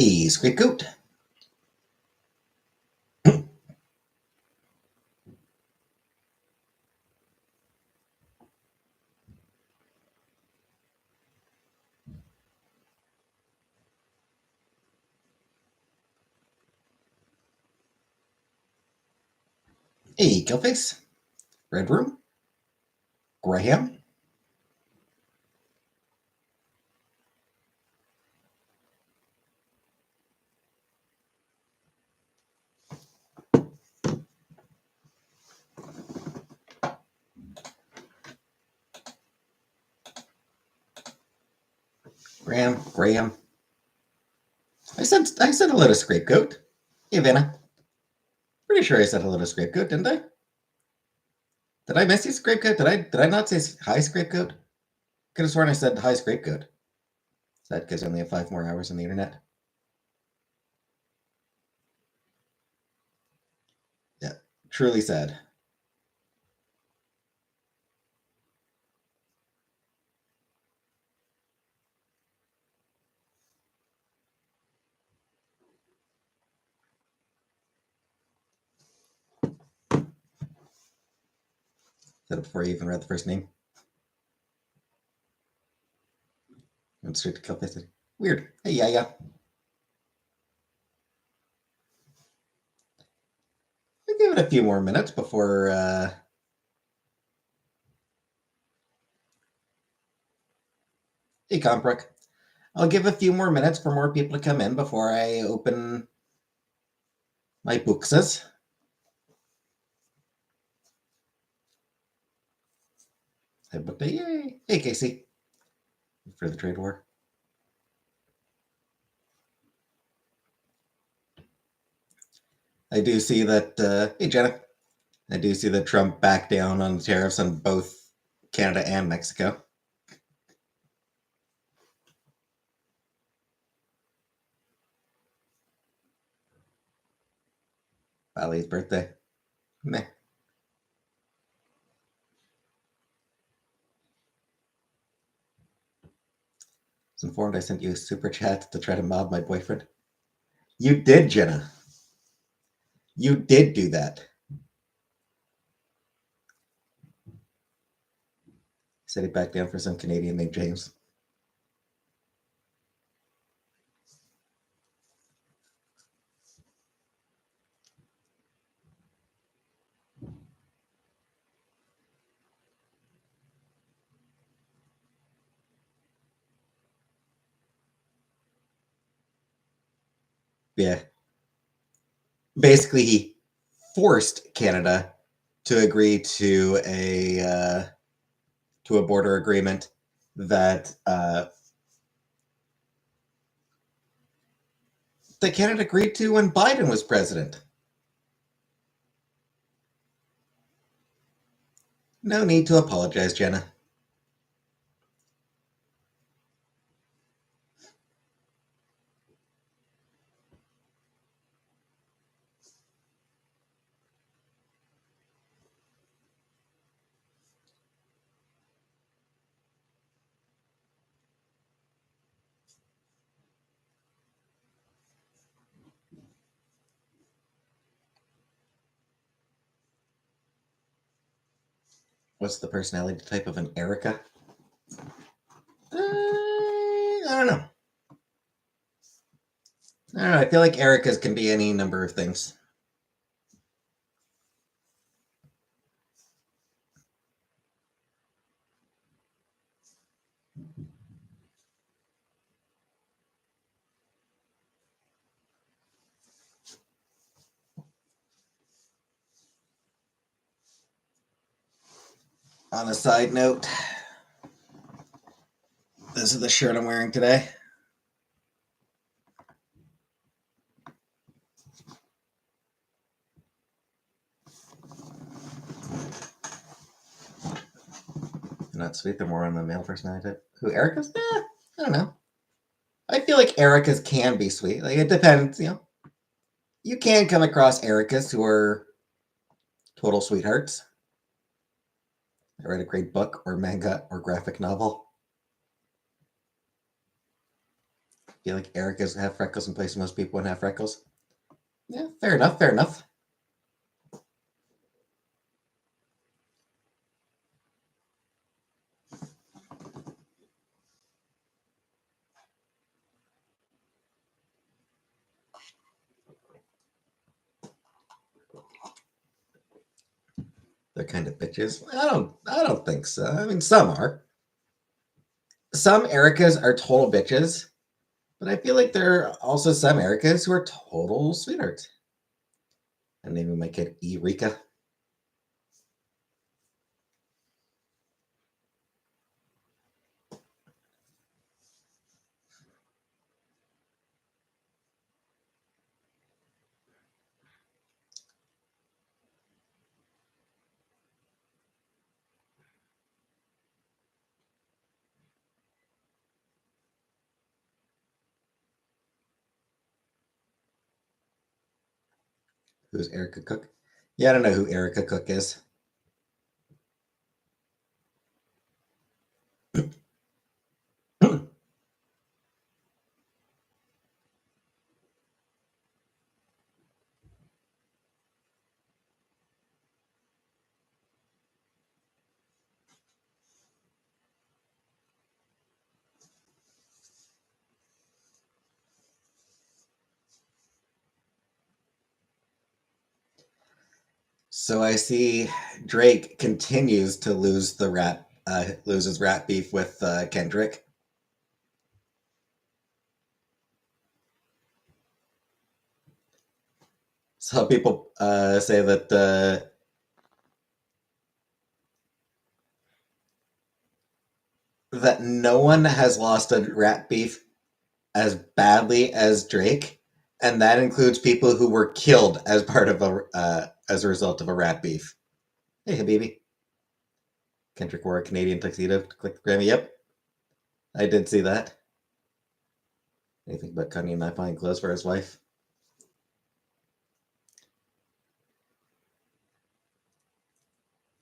A scapegoat. A killface. Red room. Graham. Graham. I said hello to scapegoat. Hey, Vanna. Pretty sure I said hello to scapegoat, didn't I? Did I miss you, scapegoat? Did I not say hi, scapegoat? Could have sworn I said hi, scapegoat. Is that because I only have 5 more hours on the internet? Yeah, truly sad. Said it before you even read the first name. Went straight to killface. Weird. Hey, yeah. I'll give it a few more minutes before Hey, Compruk. I'll give a few more minutes for more people to come in before I open my bookses. I booked a yay. Hey, Casey. For the trade war. I do see that, hey, Jenna. I do see that Trump backed down on tariffs on both Canada and Mexico. Valley's birthday. Meh. I was informed I sent you a super chat to try to mob my boyfriend. You did, Jenna. You did do that. Said he backed down for some Canadian named James. Yeah. Basically, he forced Canada to agree to a border agreement that Canada agreed to when Biden was president. No need to apologize, Jenna. What's the personality type of an Erica? I don't know. I feel like Ericas can be any number of things. On a side note, this is the shirt I'm wearing today. Not sweet, they're more on the male personality type. Who, Erica's? I don't know. I feel like Erica's can be sweet. Like, it depends, You can come across Ericas who are total sweethearts. I read a great book or manga or graphic novel. feel like Ericas have freckles in places most people wouldn't have freckles. Yeah, fair enough, fair enough. They're kind of bitches. I don't think so. I mean, some are. Some Ericas are total bitches, but I feel like there are also some Ericas who are total sweethearts. I'm naming my kid Eureka. Who's Erica Cook? Yeah, I don't know who Erica Cook is. So I see Drake continues to loses rat beef with Kendrick. Some people say that no one has lost a rat beef as badly as Drake, and that includes people who were killed as part of as a result of a rat beef. Hey, Habibi. Kendrick wore a Canadian tuxedo to click the Grammy. Yep, I did see that. Anything about Kanye not buying clothes for his wife?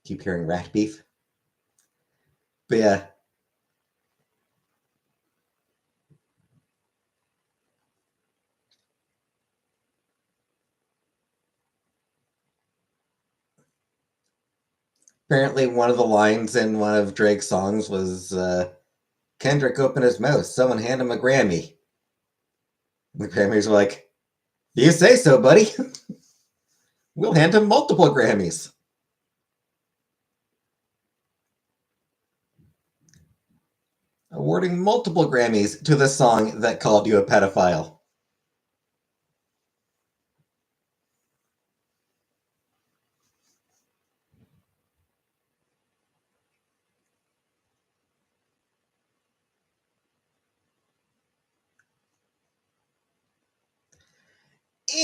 Keep hearing rat beef. But yeah. Apparently, one of the lines in one of Drake's songs was Kendrick opened his mouth, someone hand him a Grammy. And the Grammys were like, you say so, buddy. We'll hand him multiple Grammys. Awarding multiple Grammys to the song that called you a pedophile.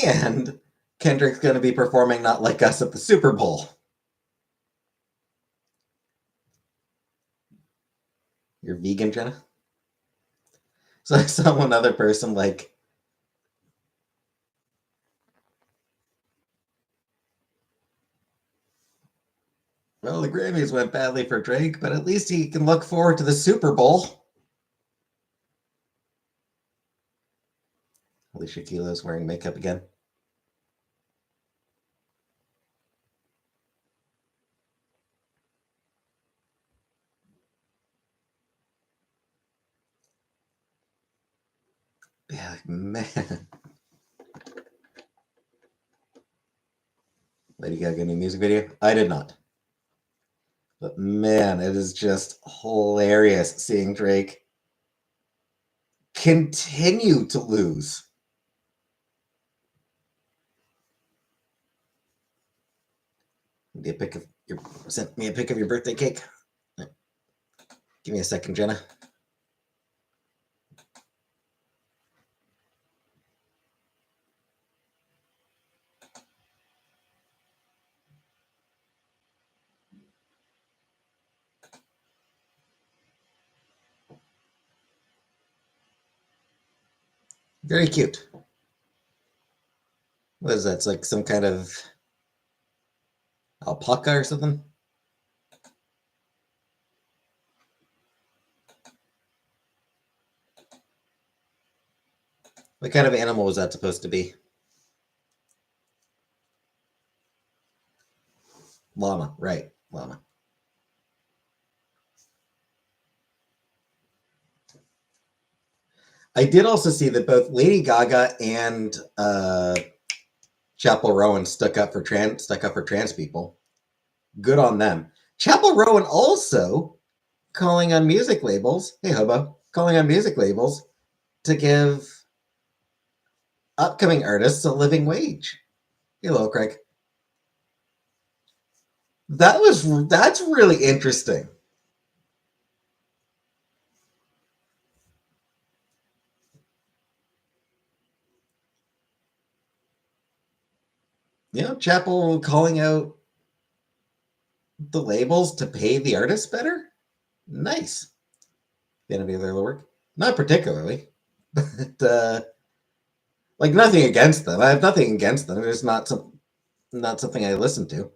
And Kendrick's going to be performing Not Like Us at the Super Bowl. You're vegan, Jenna? So I saw one other person like, well, the Grammys went badly for Drake, but at least he can look forward to the Super Bowl. Alicia Keys wearing makeup again. Yeah, man. Lady Gaga new music video? I did not. But man, it is just hilarious seeing Drake continue to lose. Sent me a pic of your birthday cake. Give me a second, Jenna. Very cute. What is that? It's like some kind of alpaca or something? What kind of animal was that supposed to be? Llama, right? Llama. I did also see that both Lady Gaga and Chapel Rowan stuck up for trans people. Good on them. Chapel Rowan also calling on music labels. Hey, hobo, calling on music labels to give upcoming artists a living wage. Hello, Craig. That's really interesting. You know, Chapel calling out the labels to pay the artists better. Nice. Fan of their work? Not particularly, but like nothing against them. I have nothing against them. It's not something I listen to.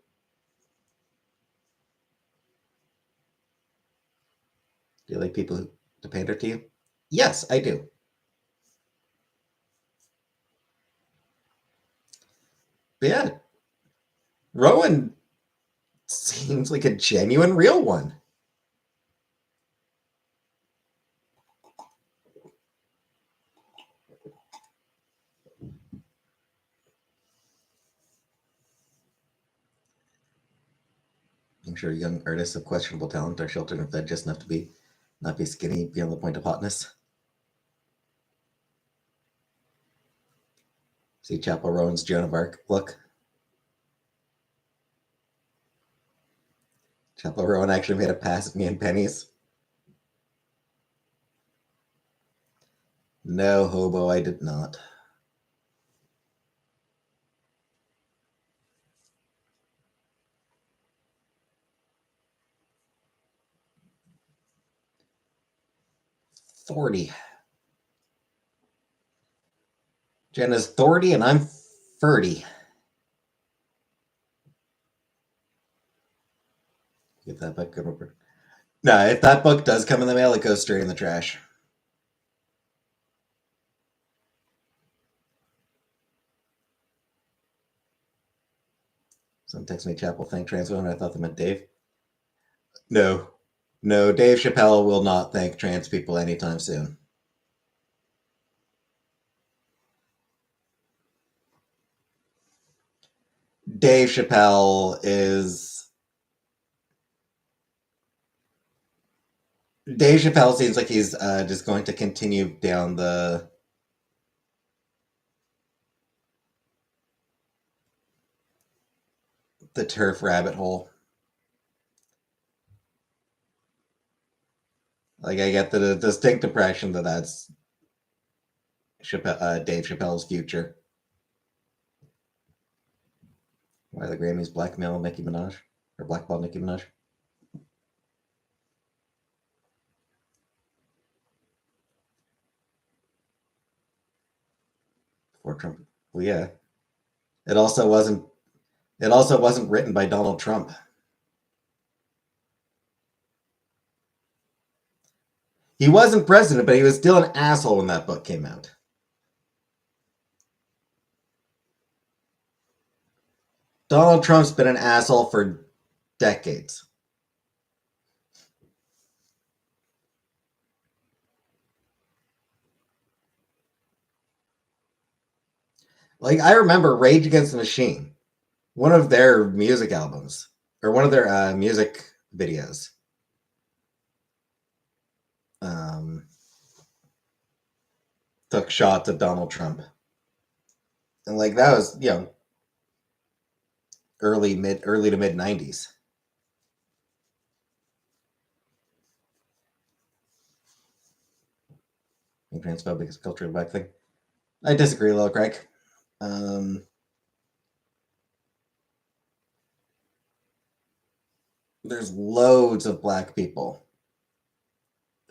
Do you like people who to pander to you? Yes, I do. But yeah, Rowan seems like a genuine, real one. I'm sure young artists of questionable talent are sheltered and fed just enough to be not be skinny beyond the point of hotness. See Chapel Rowan's Joan of Arc look. Chapel Rowan actually made a pass at me in pennies. No, hobo, I did not. Thordy. Jenna's Thordy and I'm Ferdy. Get that book over. No, if that book does come in the mail, it goes straight in the trash. Someone text me Chapel thank trans women. I thought they meant Dave. No. No, Dave Chappelle will not thank trans people anytime soon. Dave Chappelle is. Dave Chappelle seems like he's just going to continue down the turf rabbit hole. Like I get the distinct impression that that's Dave Chappelle's future. Why the Grammys blackmail Nicki Minaj or blackball Nicki Minaj? Before Trump. Well, yeah. It also wasn't. It also wasn't written by Donald Trump. He wasn't president, but he was still an asshole when that book came out. Donald Trump's been an asshole for decades. Like I remember Rage Against the Machine, one of their music albums or one of their music videos. Um, Took shots at Donald Trump, and like that was early to mid '90s. Transphobic is a culturally black thing. I disagree, Lil Craig. Um, there's loads of black people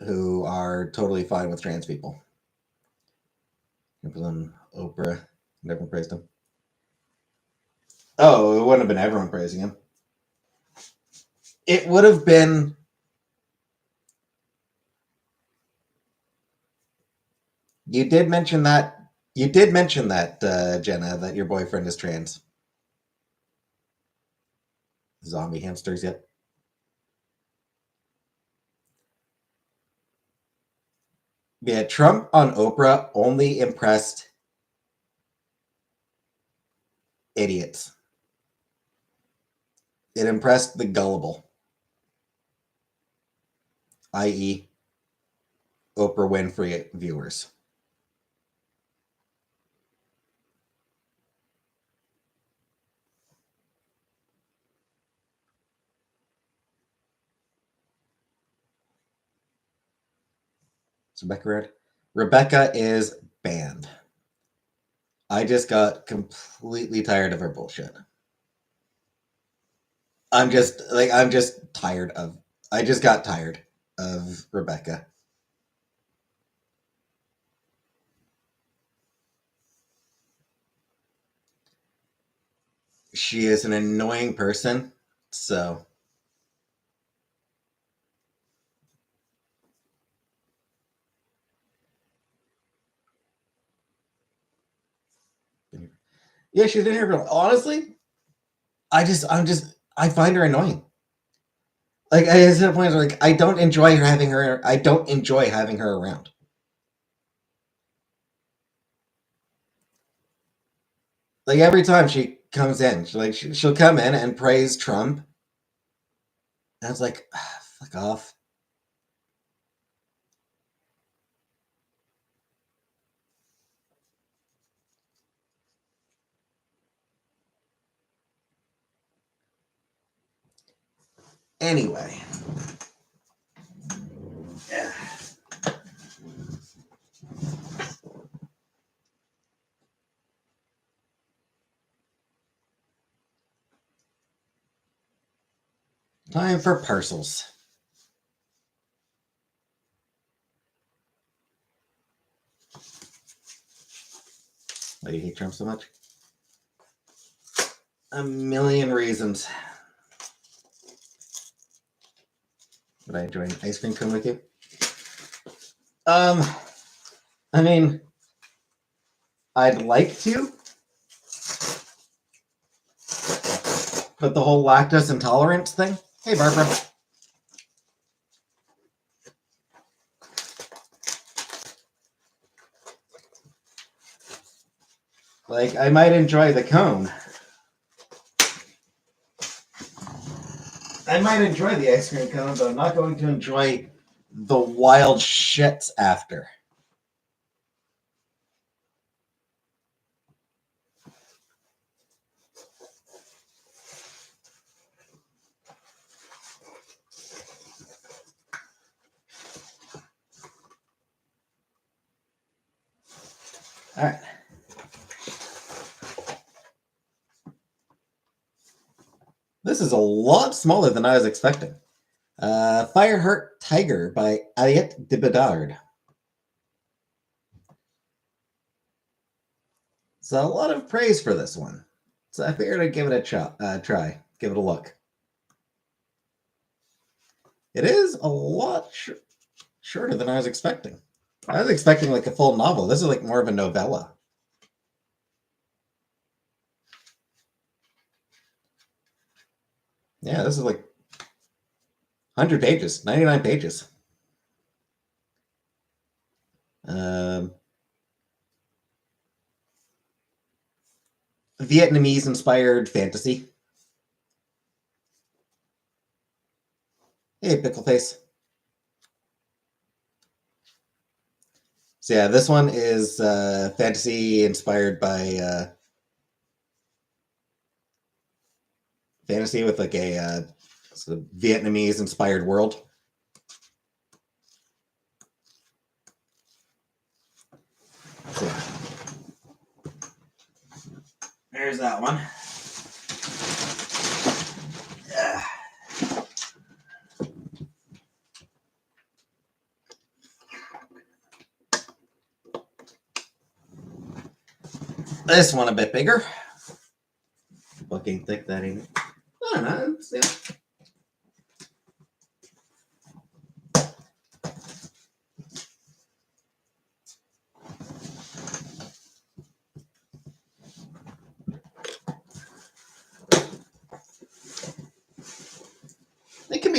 who are totally fine with trans people. Oprah never praised him. Oh, it wouldn't have been everyone praising him. It would have been. You did mention that You did mention that, Jenna, that your boyfriend is trans. Zombie hamsters, yet. Yeah, Trump on Oprah only impressed idiots. It impressed the gullible, i.e., Oprah Winfrey viewers. Is Rebecca red? Rebecca is banned. I just got completely tired of her bullshit. I'm just tired of. I just got tired of Rebecca. She is an annoying person. So, yeah, she's in here. Honestly, I find her annoying. Like, I get to the point where, like, I don't enjoy her having her. I don't enjoy having her around. Like every time she comes in, she'll come in and praise Trump, and it's like, fuck off. Anyway, yeah. Time for parcels. Why do you hate Trump so much? A million reasons. Would I enjoy an ice cream cone with you? Um, I mean, I'd like to, but the whole lactose intolerance thing. Hey, Barbara. Like, I might enjoy the cone. I might enjoy the ice cream cone, but I'm not going to enjoy the wild shits after. All right. This is a lot smaller than I was expecting. Fireheart Tiger by Aliette de Bedard. So a lot of praise for this one. So I figured I'd give it a try, give it a look. It is a lot shorter than I was expecting. I was expecting like a full novel. This is like more of a novella. Yeah, this is like 100 pages, 99 pages. Vietnamese inspired fantasy. Hey, pickle face. So yeah, this one is fantasy inspired by fantasy with like a sort of Vietnamese inspired world. So, there's that one. Yeah. This one a bit bigger. Fucking thick that ain't. I don't know. Yeah.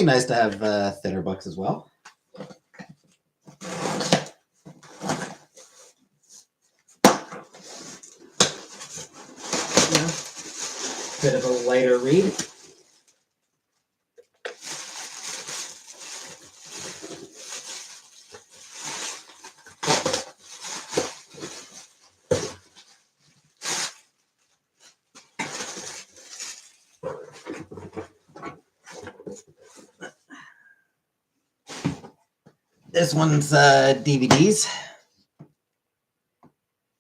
be nice to have thinner books as well. Bit of a lighter read. This one's DVDs.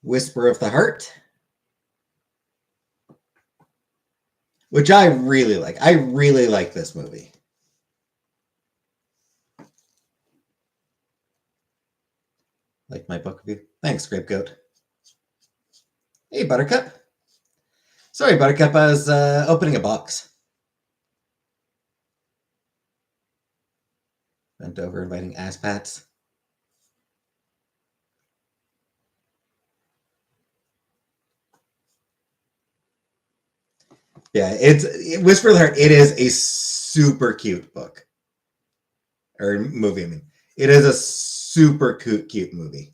Whisper of the Heart, which I really like. I really like this movie. Like my book review. Thanks, Grapegoat. Hey, Buttercup. Sorry, Buttercup, I was opening a box. Bent over inviting ass pats. Yeah, it's Whisper of the Heart. It is a super cute book. Or movie, I mean. It is a super cute movie.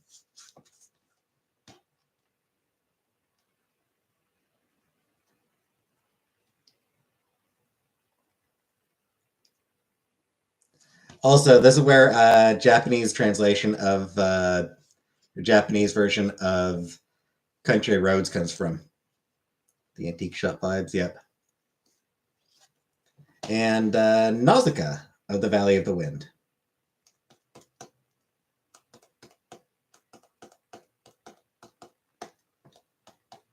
Also, this is where Japanese translation of the Japanese version of Country Roads comes from. The antique shop vibes, yep. And Nausicaa of the Valley of the Wind.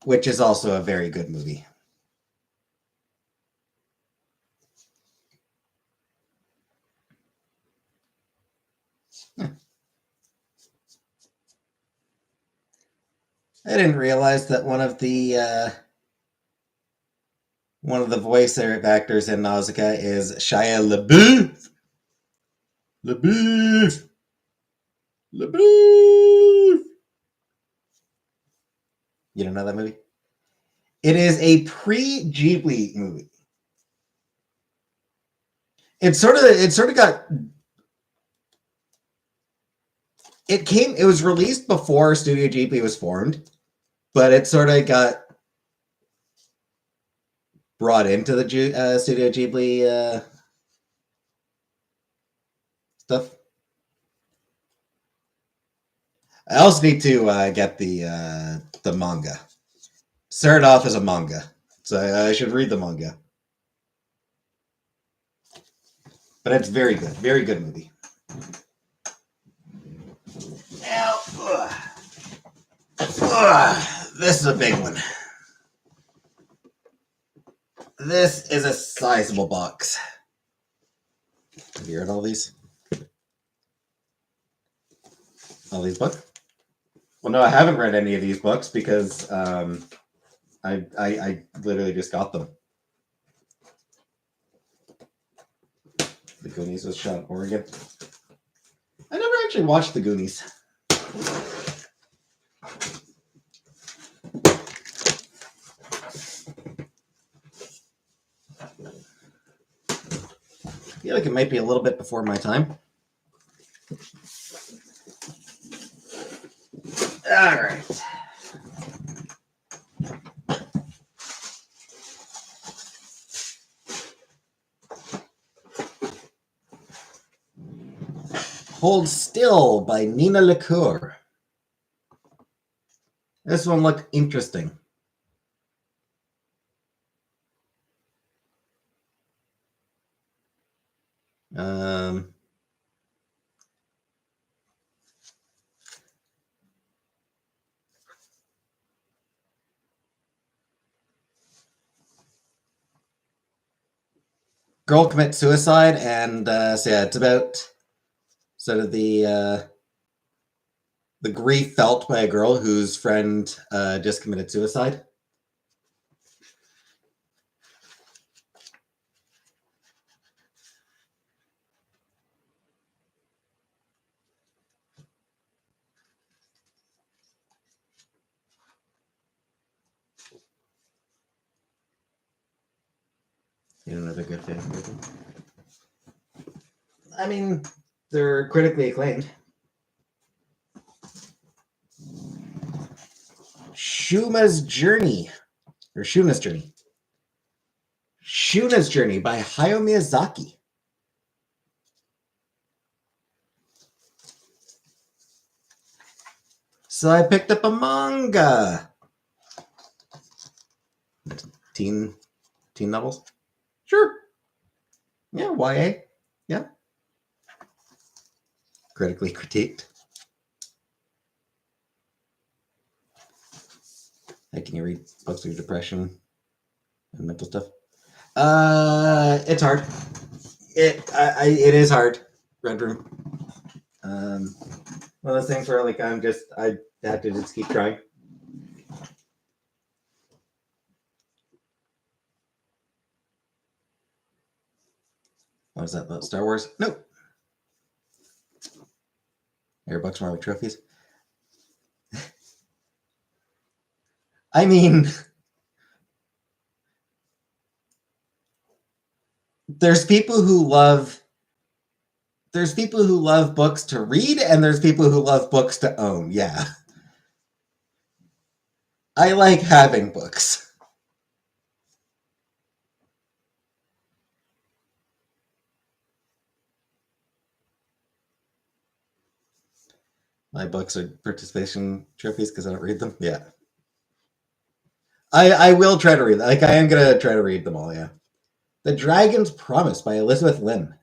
Which is also a very good movie. I didn't realize that one of the voice actors in Nausicaa is Shia LaBeouf. LaBeouf. You don't know that movie? It is a pre-Ghibli movie. It sort of got. It was released before Studio Ghibli was formed, but it sort of got brought into the Studio Ghibli stuff. I also need to get the manga. Started off as a manga, so I should read the manga. But it's very good movie. Now, this is a big one. This is a sizable box. Have you read all these? All these books? Well, no, I haven't read any of these books because I literally just got them. The Goonies was shot in Oregon. I never actually watched The Goonies. I feel like it might be a little bit before my time. All right. Hold Still by Nina LeCour. This one looked interesting. Girl commits suicide, and so yeah, it's about sort of the grief felt by a girl whose friend just committed suicide. You know, another good favorite movie. I mean, they're critically acclaimed. Shuna's Journey by Hayao Miyazaki. So I picked up a manga. Teen novels? Sure. Yeah, YA. Yeah. Critically critiqued. Hey, can you read books of depression and mental stuff? It's hard. It is hard. Red Room. One of those things where like I have to just keep trying. What is that about Star Wars? Nope. Your books more like trophies. I mean, there's people who love books to read, and there's people who love books to own. Yeah. I like having books. My books are participation trophies because I don't read them. Yeah. I will try to read them. Like I am gonna try to read them all, yeah. The Dragon's Promise by Elizabeth Lim.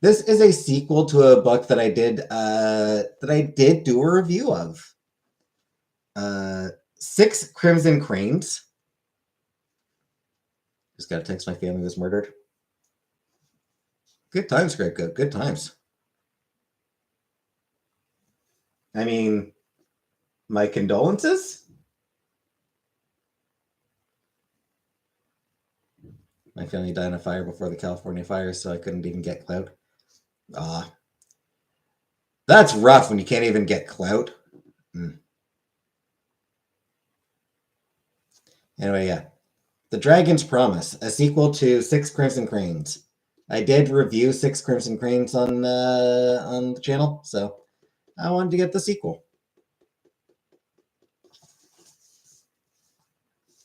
This is a sequel to a book that I did do a review of. Six Crimson Cranes. Just gotta text my family was murdered. Good times, Greg. Good times. I mean, my condolences. My family died in a fire before the California fires, so I couldn't even get clout. That's rough when you can't even get clout. Anyway, yeah. The Dragon's Promise, a sequel to Six Crimson Cranes. I did review Six Crimson Cranes on the channel, so I wanted to get the sequel.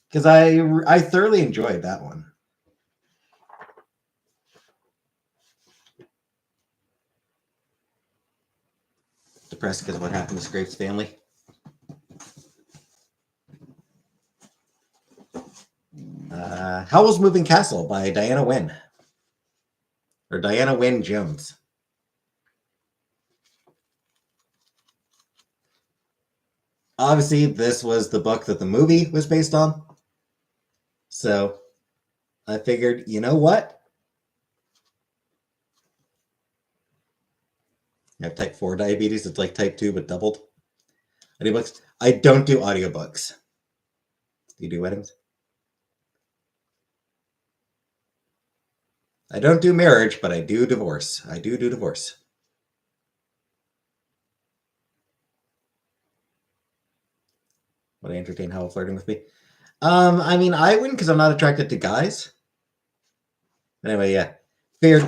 Because I thoroughly enjoyed that one. Depressed because of what happened to Scrape's family. Howl's Moving Castle by Diana Wynne. Or Diana Wynne Jones. Obviously, this was the book that the movie was based on. So I figured, you know what? I have type 4 diabetes. It's like type 2, but doubled. Audiobooks. I don't do audiobooks. Do you do weddings? I don't do marriage, but I do divorce. I do divorce. Would I entertain Howl flirting with me? I mean, I wouldn't because I'm not attracted to guys. But anyway, yeah. Fear.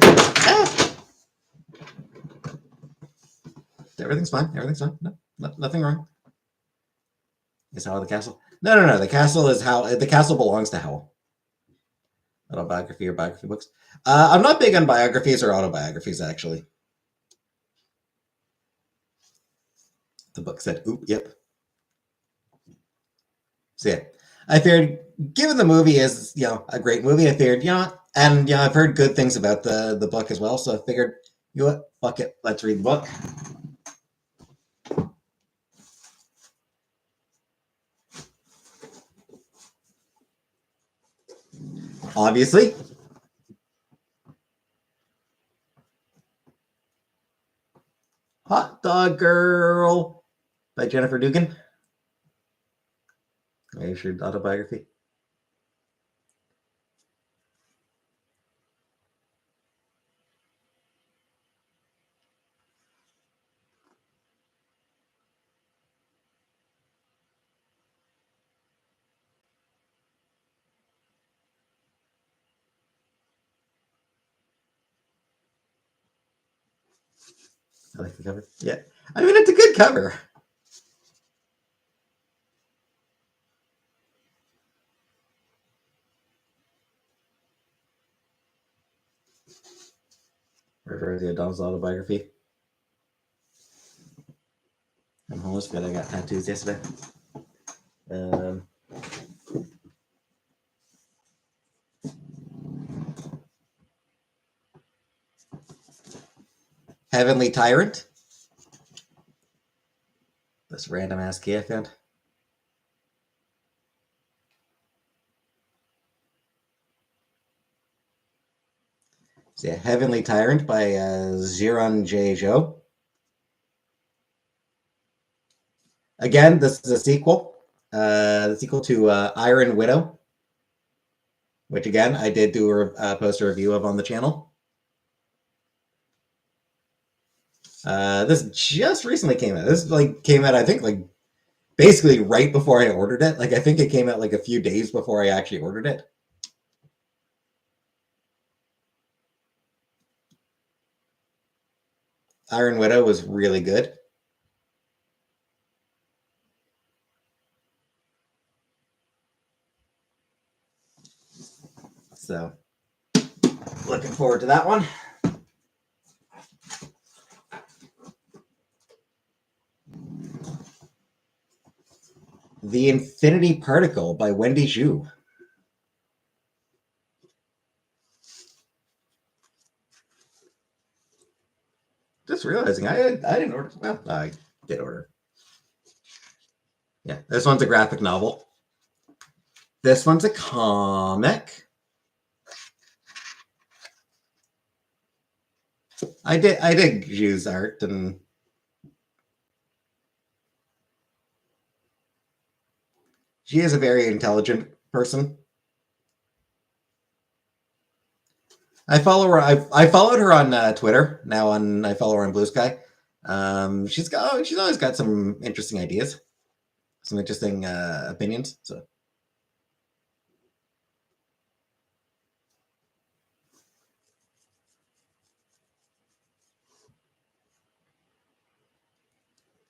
Everything's fine. Everything's fine. No, nothing wrong. Is Howl the castle? No. The castle is how the castle belongs to Howl. Autobiography or biography books. I'm not big on biographies or autobiographies, actually. The book said, "Oop, yep." So yeah, I figured, given the movie is a great movie, I figured and I've heard good things about the book as well, so I figured, you know what, fuck it, let's read the book. Obviously. Hot Dog Girl by Jennifer Dugan. Are you sure autobiography? I like the cover. Yeah. I mean, it's a good cover. Refer to Adam's autobiography. I'm homeless, but I got tattoos yesterday. Heavenly Tyrant. This random ass key I found. So yeah, Heavenly Tyrant by Ziron J. Zhou. Again, this is a sequel. The sequel to Iron Widow, which again I did do a post a review of on the channel. This just recently came out. This came out, I think, basically right before I ordered it. I think it came out a few days before I actually ordered it. Iron Widow was really good. So, looking forward to that one. The Infinity Particle by Wendy Zhu. Just realizing I didn't order. Well, I did order. Yeah, this one's a graphic novel. This one's a comic. I did use art, and she is a very intelligent person. I follow her. I followed her on Twitter. Now I follow her on Blue Sky. She's always got some interesting ideas, some interesting opinions. So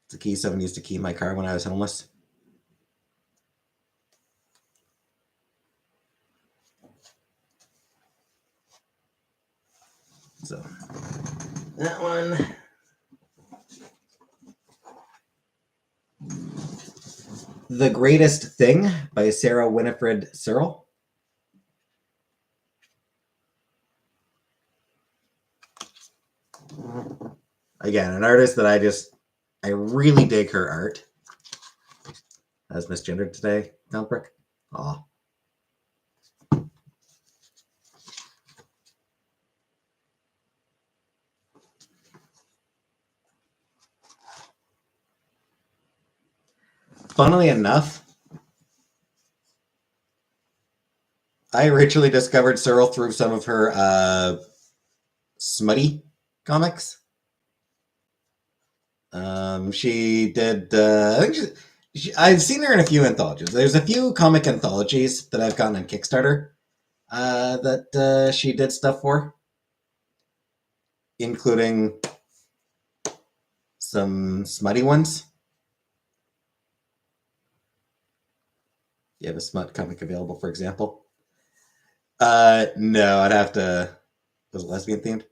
it's a key someone used to key my car when I was homeless. So that one. The Greatest Thing by Sarah Winifred Searle. Again, an artist that I really dig her art. As misgendered today, Comprick. Aw. Funnily enough, I originally discovered Searle through some of her smutty comics. She did. I think I've seen her in a few anthologies. There's a few comic anthologies that I've gotten on Kickstarter that she did stuff for, including some smutty ones. You have a smut comic available, for example? No, I'd have to. Was it lesbian themed?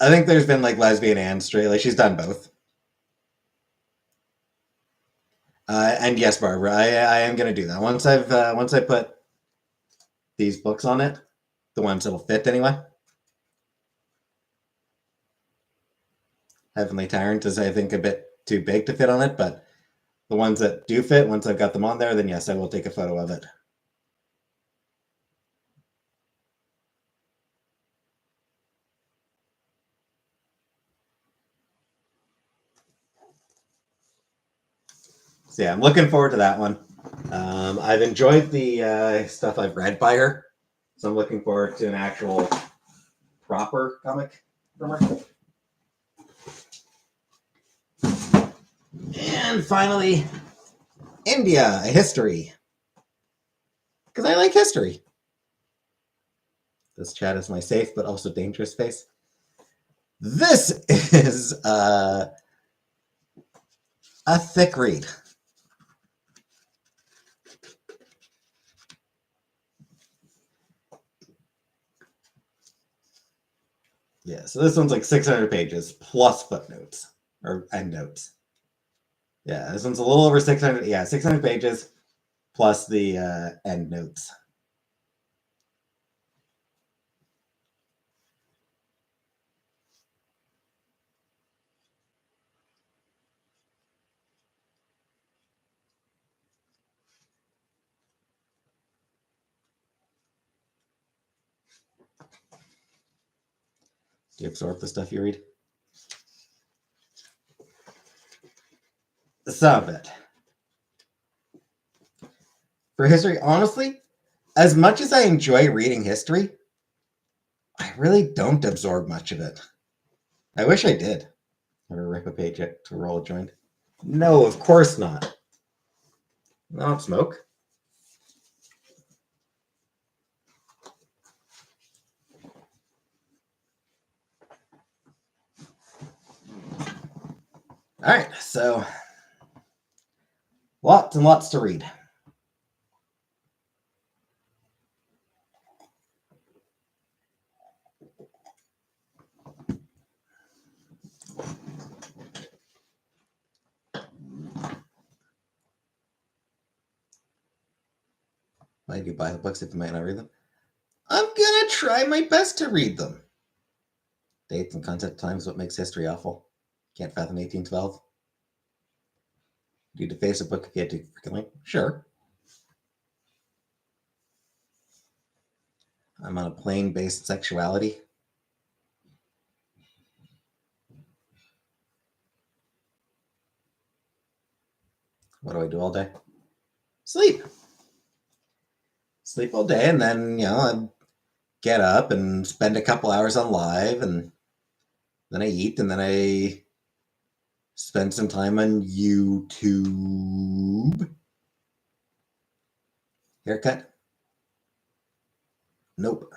I think there's been lesbian and straight. She's done both. And yes, Barbara, I am gonna do that once I put these books on it, the ones that'll fit anyway. Heavenly Tyrant is, I think, a bit too big to fit on it, but the ones that do fit, once I've got them on there, then yes, I will take a photo of it. So yeah, I'm looking forward to that one. I've enjoyed the stuff I've read by her, so I'm looking forward to an actual proper comic from her. And finally, India, a history. Because I like history. This chat is my safe but also dangerous space. This is a thick read. Yeah, so this one's like 600 pages plus footnotes or endnotes. Yeah, this one's a little over 600. Yeah, 600 pages plus the endnotes. Do you absorb the stuff you read? Some of it. For history, honestly, as much as I enjoy reading history, I really don't absorb much of it. I wish I did. Or rip a page to roll a joint. No, of course not. I don't smoke. All right, so lots and lots to read. Why do you buy the books if you might not read them? I'm gonna try my best to read them. Dates and concept times what makes history awful. Can't fathom 1812. You'd deface a book if you had to freaking sure. I'm on a plane based sexuality. What do I do all day? Sleep. Sleep all day, and then I'd get up and spend a couple hours on live, and then I eat, and then I spend some time on YouTube. Haircut? Nope.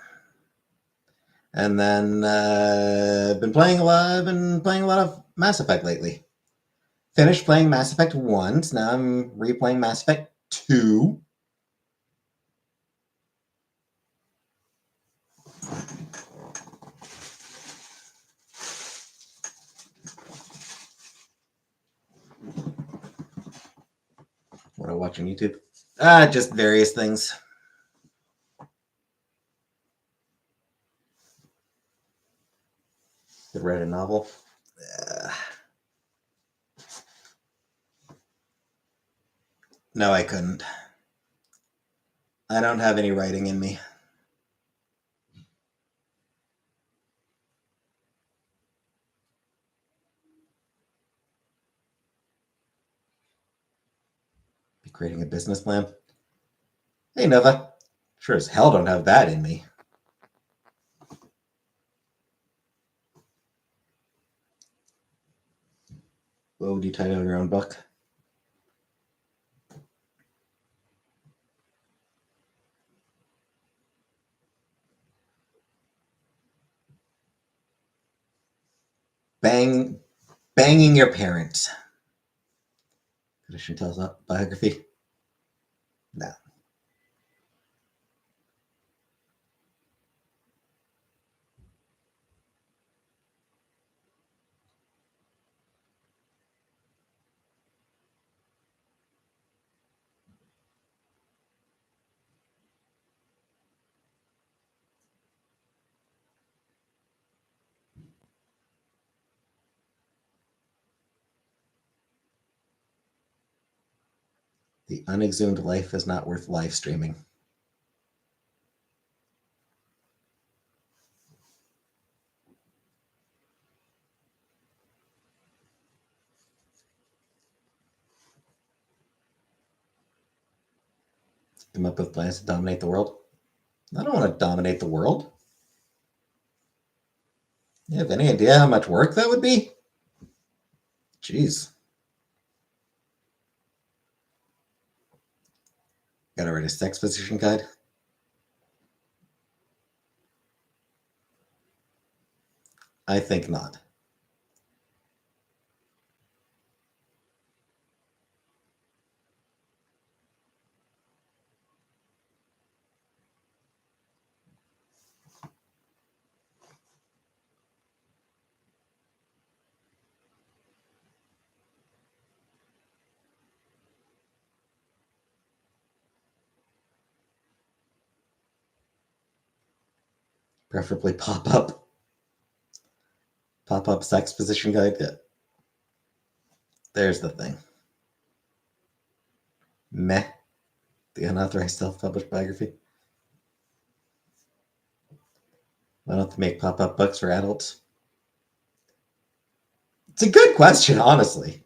And then I've been playing a lot of Mass Effect lately. Finished playing Mass Effect 1, so now I'm replaying Mass Effect 2. What do I watch on YouTube? Just various things. Could write a novel. No, I couldn't. I don't have any writing in me. Be creating a business plan. Hey, Nova. Sure as hell don't have that in me. What would you title your own book? Banging your parents. Could Chantel's biography? No. The unexhumed life is not worth live streaming. Come up with plans to dominate the world. I don't want to dominate the world. You have any idea how much work that would be? Jeez. Gotta write a sex position guide. I think not. Preferably pop-up. Pop-up sex position guide. Yeah. There's the thing. Meh. The unauthorized self-published biography. Why don't they make pop-up books for adults? It's a good question, honestly.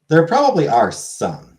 There probably are some.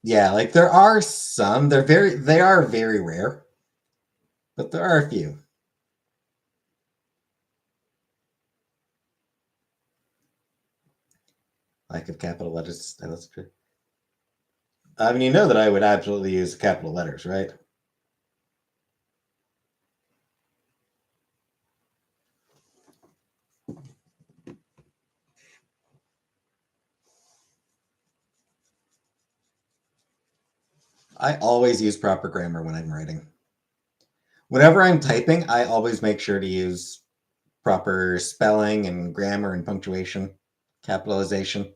Yeah, like there are some. They are very rare, but there are a few. Lack of capital letters. That's true. I mean, you know that I would absolutely use capital letters, right? I always use proper grammar when I'm writing. Whenever I'm typing, I always make sure to use proper spelling and grammar and punctuation, capitalization.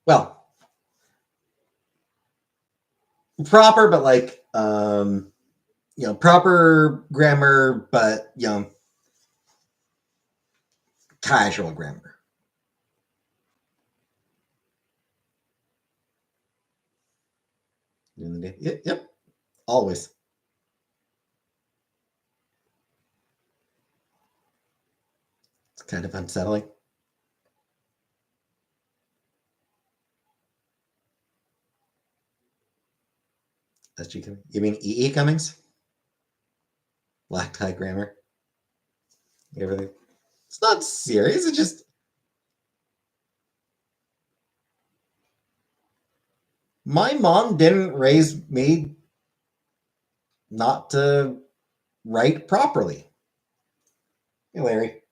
Well, proper, but like, proper grammar, but, casual grammar. Yep, yep, always. It's kind of unsettling. You mean E.E. Cummings? Black tie grammar? Everything. It's not serious. It's just my mom didn't raise me not to write properly. Hey, Larry.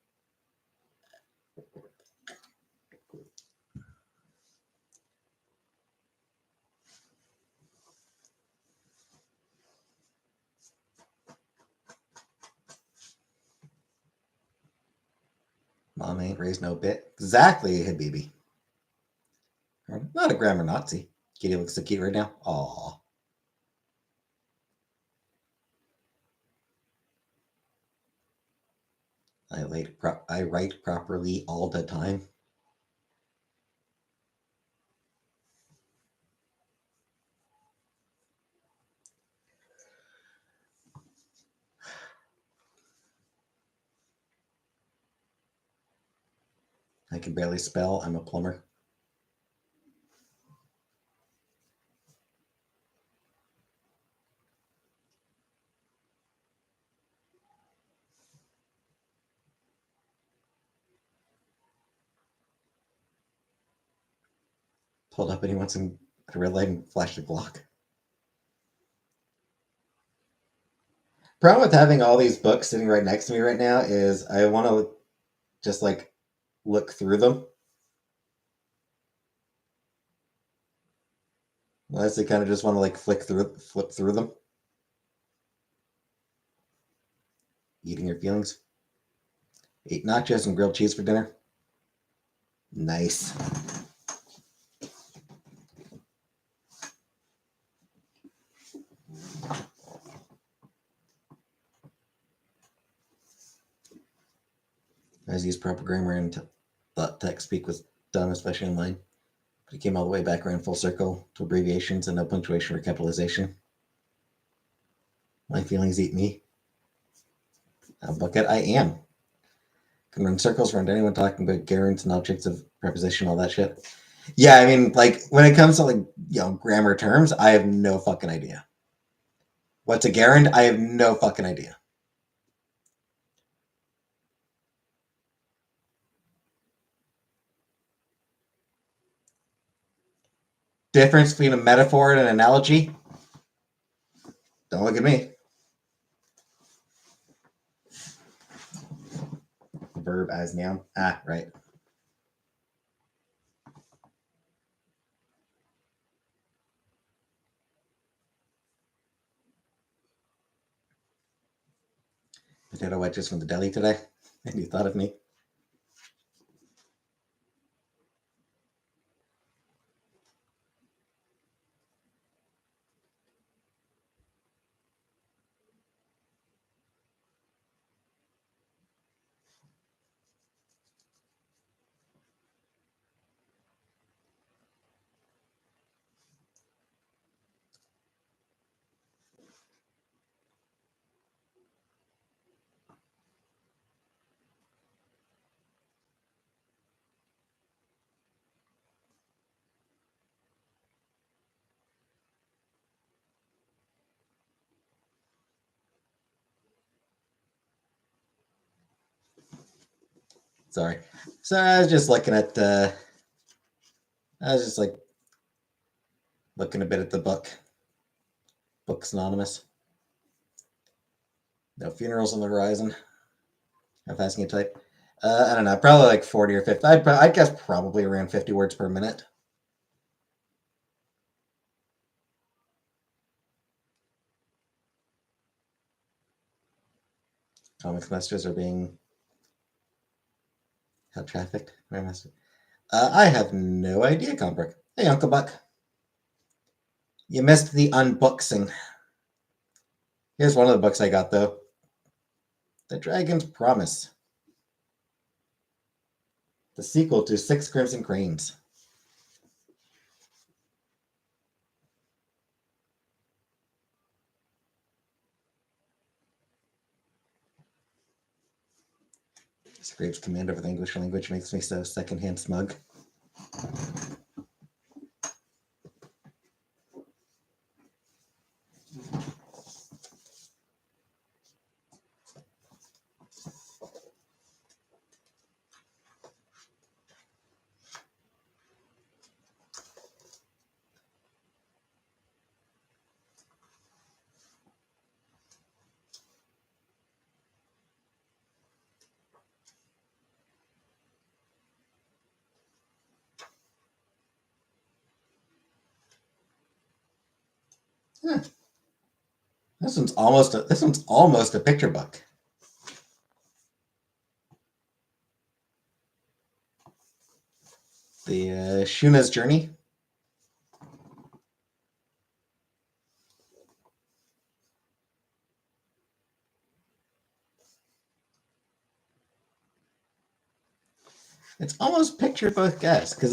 Mom ain't raised no bit. Exactly, Habibi. I'm not a grammar Nazi. Kitty looks so cute right now. Aw. I write properly all the time. I can barely spell. I'm a plumber. Pulled up and he wants him at a red light and flashed a Glock. Problem with having all these books sitting right next to me right now is I want to just like look through them. Unless I kind of just want to like flip through them. Eating your feelings. Ate nachos and grilled cheese for dinner. Nice. I was used proper grammar and thought text speak was dumb, especially online. But it came all the way back around full circle to abbreviations and no punctuation or capitalization. My feelings eat me. Bucket, I am. Can run circles around anyone talking about gerunds and objects of preposition, all that shit. Yeah, I mean, like when it comes to grammar terms, I have no fucking idea. What's a gerund? I have no fucking idea. Difference between a metaphor and an analogy? Don't look at me. Verb as noun. Ah, right. Potato wedges from the deli today. And you thought of me? Sorry. So I was just looking at I was just looking a bit at the book. Books Anonymous. No funerals on the horizon. How fast can you type? I don't know, probably like 40 or 50. I'd guess probably around 50 words per minute. Comics messages are being how trafficked. I have no idea, Combrick. Hey, Uncle Buck. You missed the unboxing. Here's one of the books I got, though. The Dragon's Promise. The sequel to Six Crimson Cranes. Scrape's command over the English language makes me so secondhand smug. Huh. This one's almost a picture book. The Shuna's Journey. It's almost picture book guess because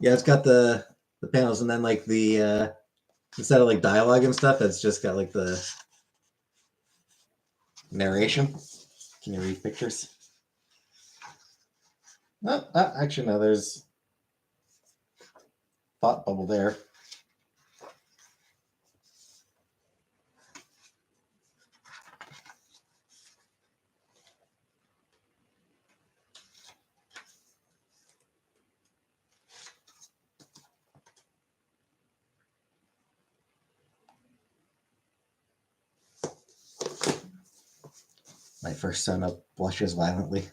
it's got the panels and then the instead of dialogue and stuff, it's just got the narration. Can you read pictures? No, actually no. There's thought bubble there. My first son up blushes violently.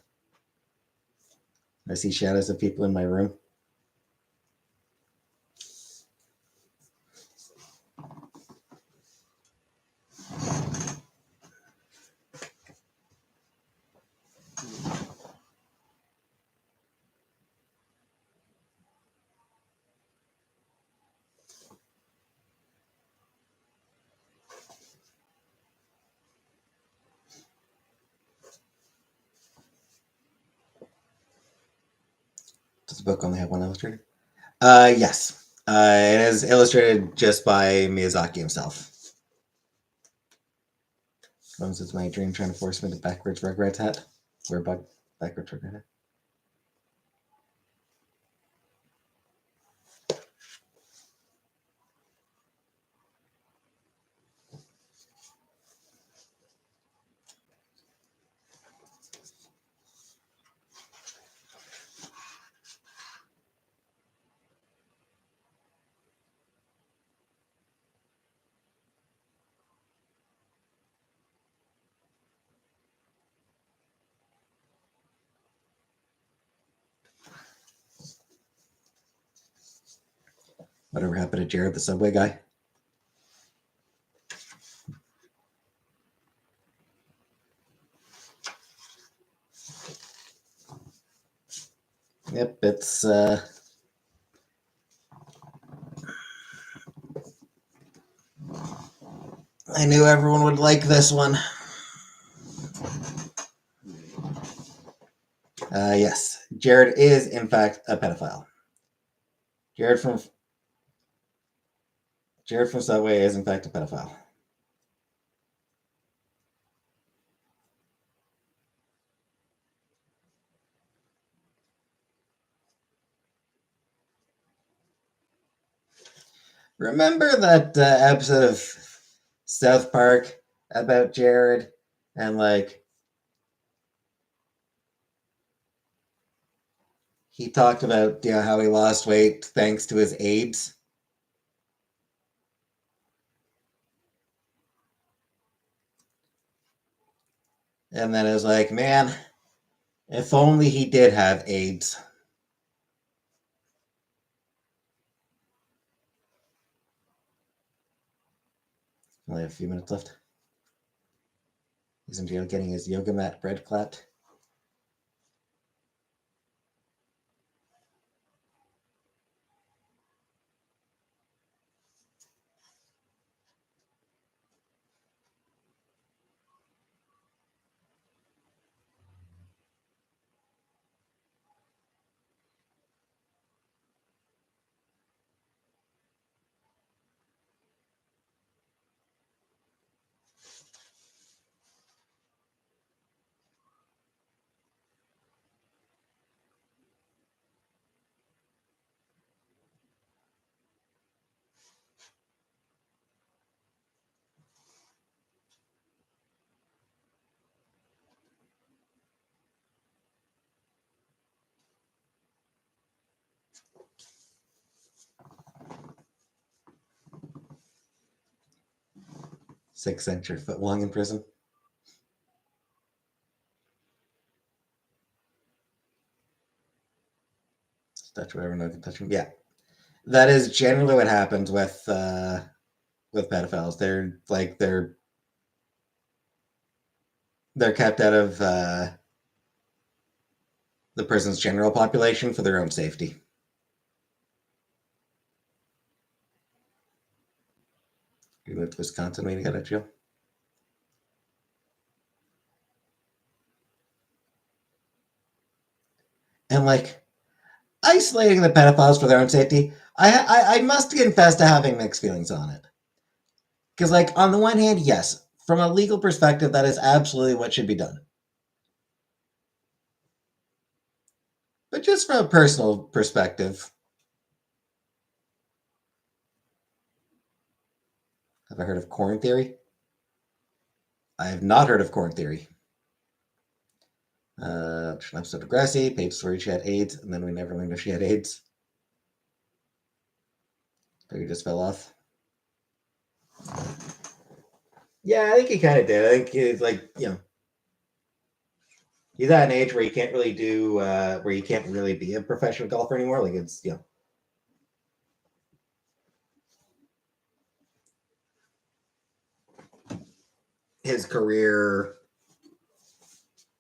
I see shadows of people in my room. the book only have one illustrator? Yes. It is illustrated just by Miyazaki himself. Bones is my dream trying to force me to backwards Rugrats hat. Wear a backwards Rugrat hat. Whatever happened to Jared, the subway guy? Yep, it's I knew everyone would like this one. Yes, Jared is in fact a pedophile. Jared from Subway is in fact a pedophile. Remember that episode of South Park about Jared and like he talked about how he lost weight thanks to his AIDS. And then it was like, man, if only he did have AIDS. Only a few minutes left. He's in jail getting his yoga mat bread clapped. Six-inch foot long in prison. Touch whatever, no can touch him. Yeah, that is generally what happens with pedophiles. They're kept out of the prison's general population for their own safety. You moved to Wisconsin when you got out of jail. And like isolating the pedophiles for their own safety, I must confess to having mixed feelings on it. Because like on the one hand, yes, from a legal perspective, that is absolutely what should be done. But just from a personal perspective, have I heard of corn theory? I have not heard of corn theory. An episode of Grassy, Paige story she had AIDS, and then we never learned if she had AIDS. He just fell off. Yeah, I think he kind of did. I think he's like, he's at an age where you can't really do, where you can't really be a professional golfer anymore. Like it's, his career.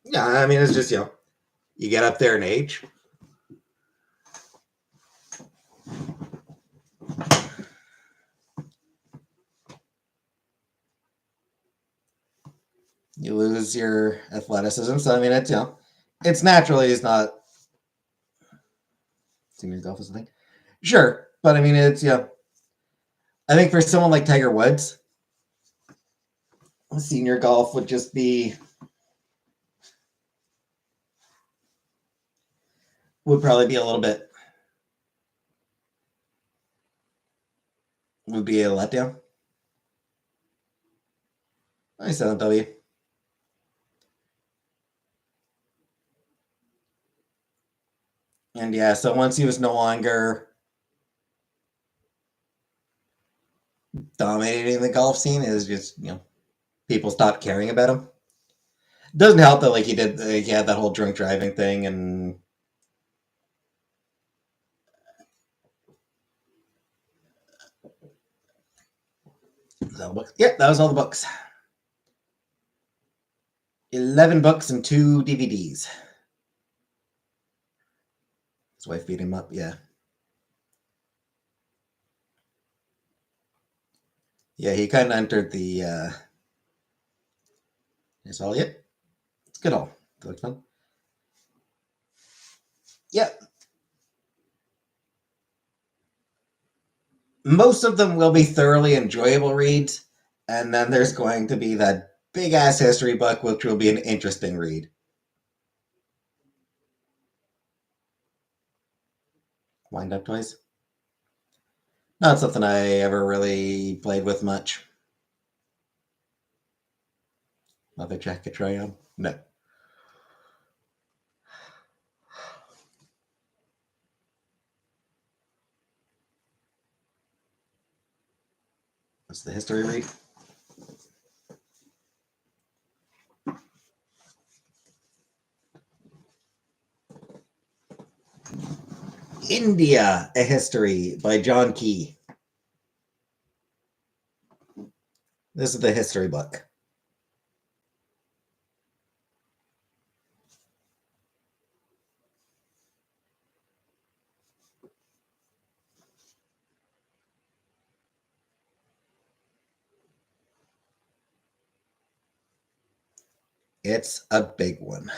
Yeah, I mean, it's just, you get up there in age. You lose your athleticism. So, I mean, it's, it's naturally, he's not. Senior golf is a thing. Sure, but I mean, it's I think for someone like Tiger Woods, senior golf would just be would probably be a little bit would be a letdown. I said W. And yeah, so once he was no longer dominating the golf scene, is just people stopped caring about him. Doesn't help that like he had that whole drunk driving thing and. Yeah, that was all the books. 11 books and 2 DVDs. His wife beat him up, yeah. Yeah, he kind of entered the. Here's all yet. It's good all. It looks fun. Yeah. Most of them will be thoroughly enjoyable reads, and then there's going to be that big ass history book, which will be an interesting read. Wind up toys. Not something I ever really played with much. Leather jacket try on? No. What's the history read? India, A History by John Key. This is the history book. It's a big one.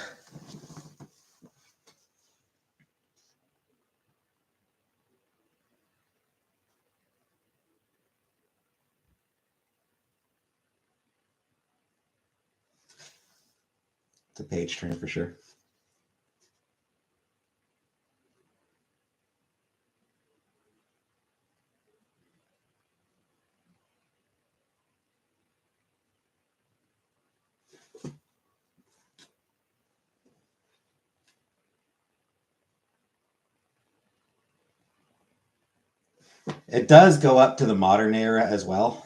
It's a page turn for sure. It does go up to the modern era as well.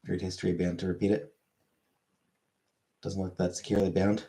Period history bound to repeat it. Doesn't look that securely bound.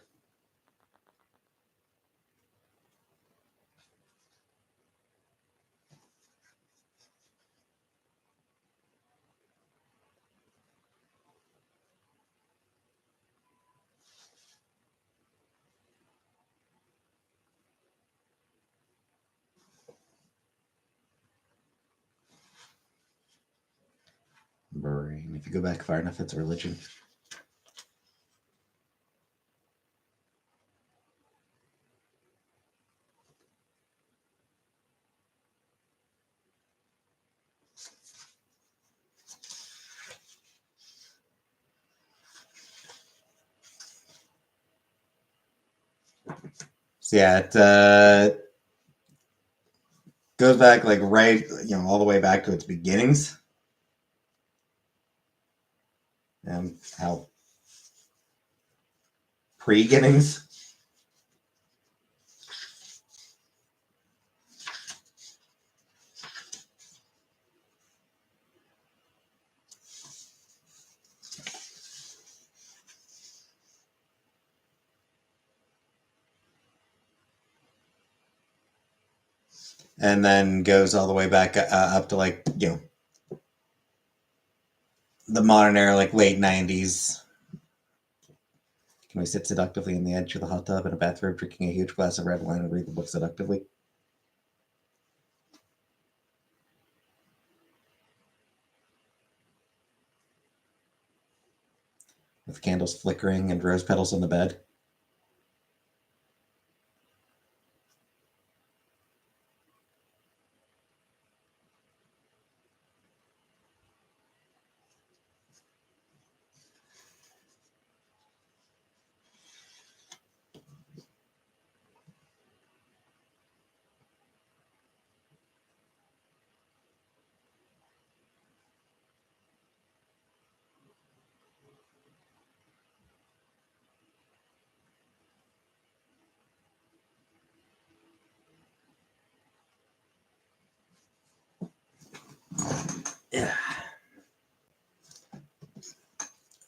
Brain. If you go back far enough, it's a religion. So yeah, it goes back like right, all the way back to its beginnings, and how pre-ginnings. And then goes all the way back up to like the modern era, like late 90s. Can we sit seductively on the edge of the hot tub in a bathrobe, drinking a huge glass of red wine and read the book seductively? with candles flickering and rose petals on the bed. Yeah.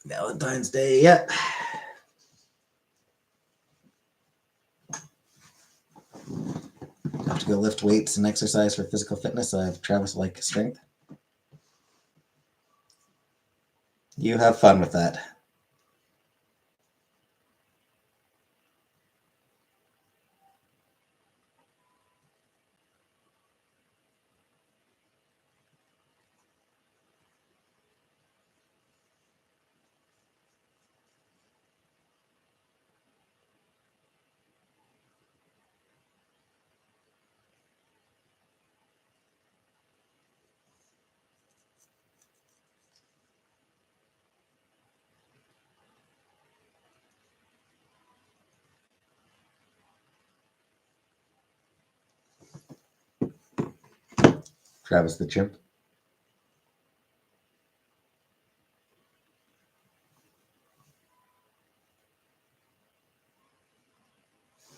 Valentine's Day, yeah. I have to go lift weights and exercise for physical fitness. I have Travis like strength. You have fun with that. Travis the chimp.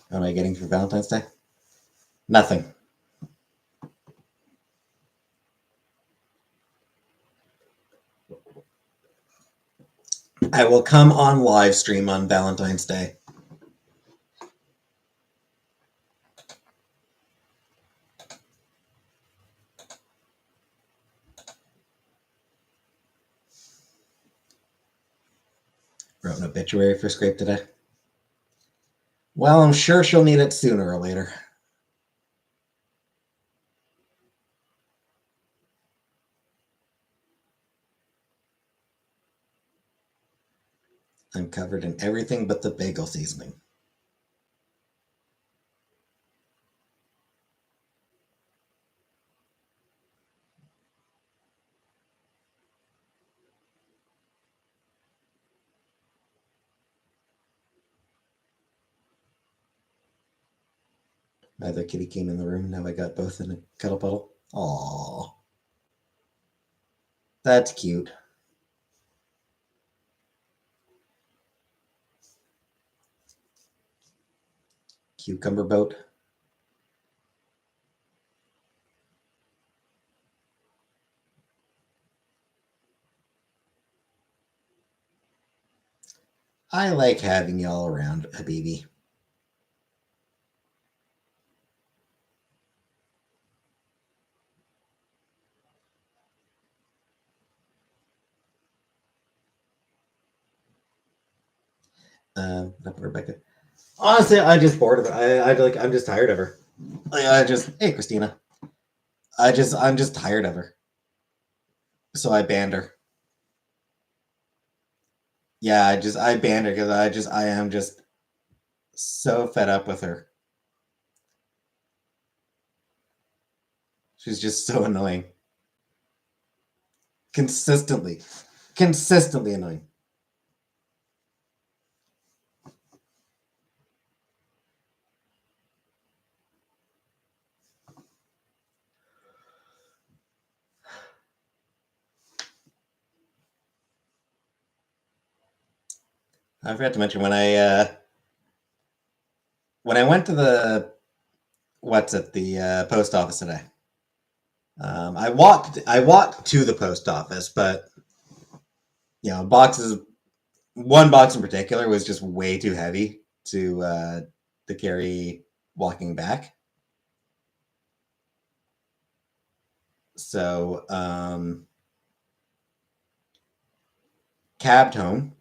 What am I getting for Valentine's Day? Nothing. I will come on live stream on Valentine's Day. Wrote an obituary for Scrape today. Well, I'm sure she'll need it sooner or later. I'm covered in everything but the bagel seasoning. My other kitty came in the room. Now I got both in a cuddle puddle. Aww. That's cute. Cucumber boat. I like having y'all around, Habibi. Rebecca. Honestly, I just bored of it. I'm just tired of her. Hey, Christina. I'm just tired of her. So I banned her. Yeah, I banned her because I am just so fed up with her. She's just so annoying. Consistently annoying. I forgot to mention when I went to the post office today. I walked to the post office, but one box in particular was just way too heavy to carry walking back. So cabbed home,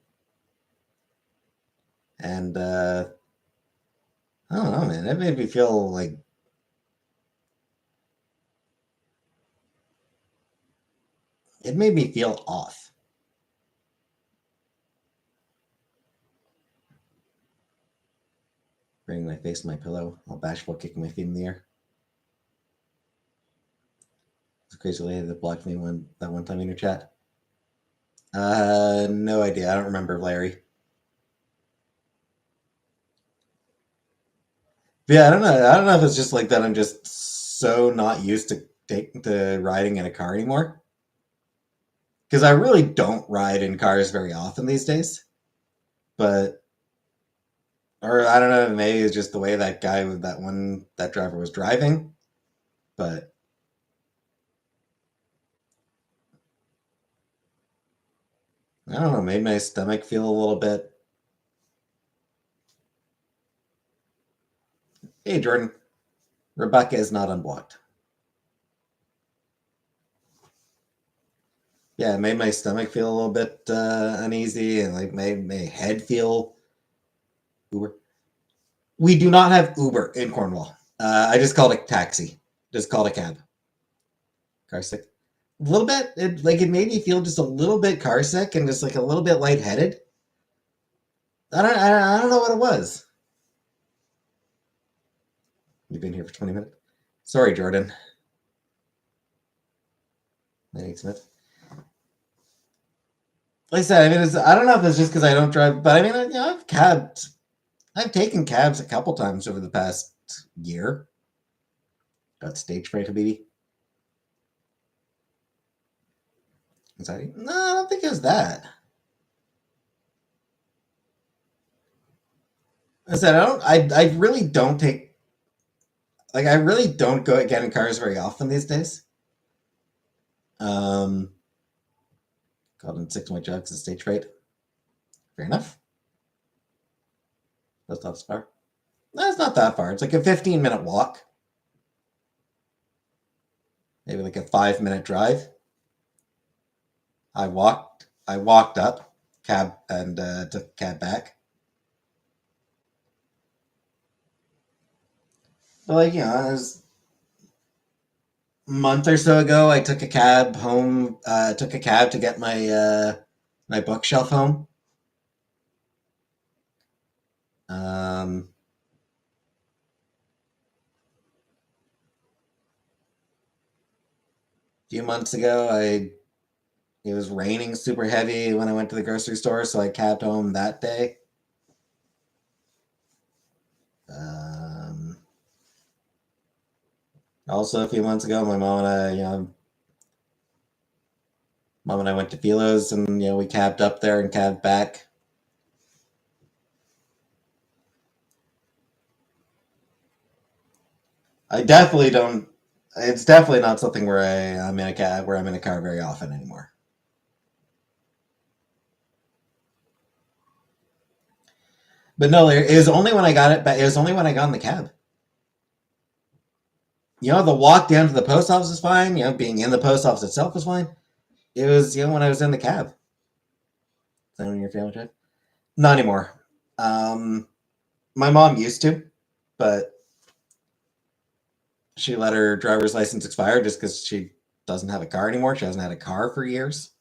and I don't know, man. It made me feel like off. Bringing my face to my pillow, all bashful, kicking my feet in the air. It's a crazy lady that blocked me that one time in your chat. No idea. I don't remember, Larry. But yeah, I don't know. I don't know if it's just like that. I'm just so not used to riding in a car anymore. Because I really don't ride in cars very often these days. But or I don't know, maybe it's just the way that guy with that driver was driving. But I don't know, made my stomach feel a little bit. Hey, Jordan, Rebecca is not unblocked. Yeah, it made my stomach feel a little bit uneasy, and like made my head feel Uber. We do not have Uber in Cornwall. I just called it taxi. Just called a cab. Car sick. A little bit. It made me feel just a little bit car sick and just like a little bit lightheaded. I don't know what it was. You've been here for 20 minutes. Sorry, Jordan. Thanks, Smith. Like I said, I mean, I don't know if it's just because I don't drive, but I mean, I've taken cabs a couple times over the past year. Got stage fright, baby. Anxiety? No, I don't think it was that. I said I really don't take I really don't get in cars very often these days. Um, called in sick to my jugs and stage fright. Fair enough. That's not far. That's not that far. It's like a 15-minute walk. Maybe like a 5-minute drive. I walked up, cab, and took cab back. But like, you know, it was a month or so ago, I took a cab home. Took a cab to get my bookshelf home. Um, a few months ago, it was raining super heavy when I went to the grocery store, so I cabbed home that day. Um, Also, a few months ago, my mom and I, mom and I went to Philo's, and we cabbed up there and cabbed back. I definitely don't. It's definitely not something where I'm in a cab where I'm in a car very often anymore. But no, it was only when I got it. But it was only when I got in the cab. The walk down to the post office is fine. Being in the post office itself was fine. It was when I was in the cab. Is that on your family trip? Not anymore. Um, my mom used to, but she let her driver's license expire just because she doesn't have a car anymore. She hasn't had a car for years.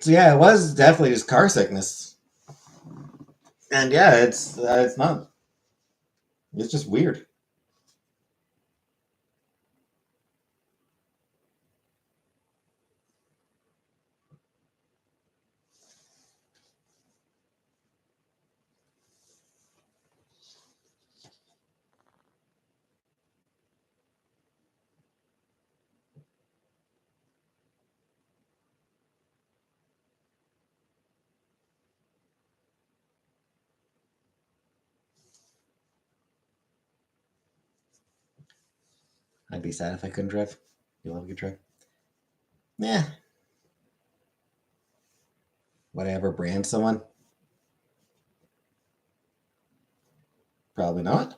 So yeah, it was definitely just car sickness, and yeah, it's not. It's just weird. I'd be sad if I couldn't drive. You love a good drive. Yeah. Would I ever brand someone? Probably not.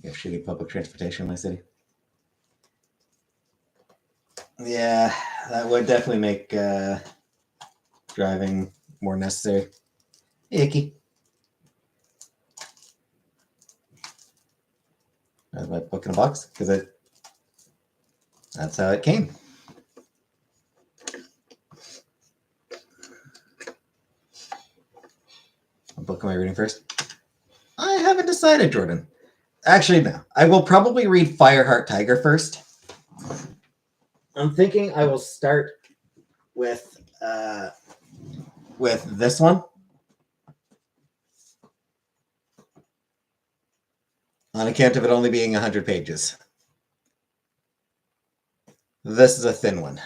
You have shitty public transportation in my city. Yeah, that would definitely make driving more necessary. Icky. That's my book in a box because that's how it came. What book am I reading first? I haven't decided, Jordan. Actually, no. I will probably read Fireheart Tiger first. I'm thinking I will start with this one. On account of it only being 100 pages. This is a thin one.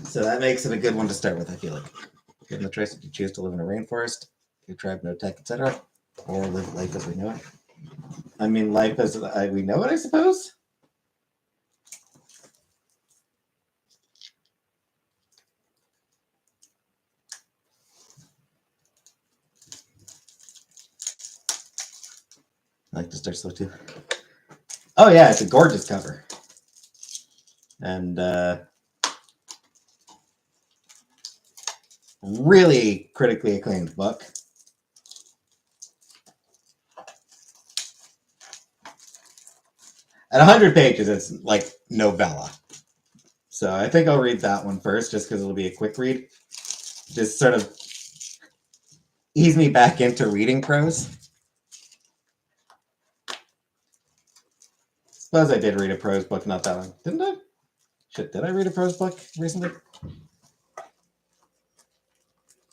So that makes it a good one to start with, I feel like. Given the choice, if you choose to live in a rainforest, your tribe, no tech, etc., or live life as we know it. I mean, life as we know it, I suppose? I like to start slow too. Oh yeah, it's a gorgeous cover. And really critically acclaimed book. At 100 pages, it's like novella. So I think I'll read that one first, just because it'll be a quick read. Just sort of ease me back into reading prose. Suppose I did read a prose book not that long, didn't I? Shit, did I read a prose book recently?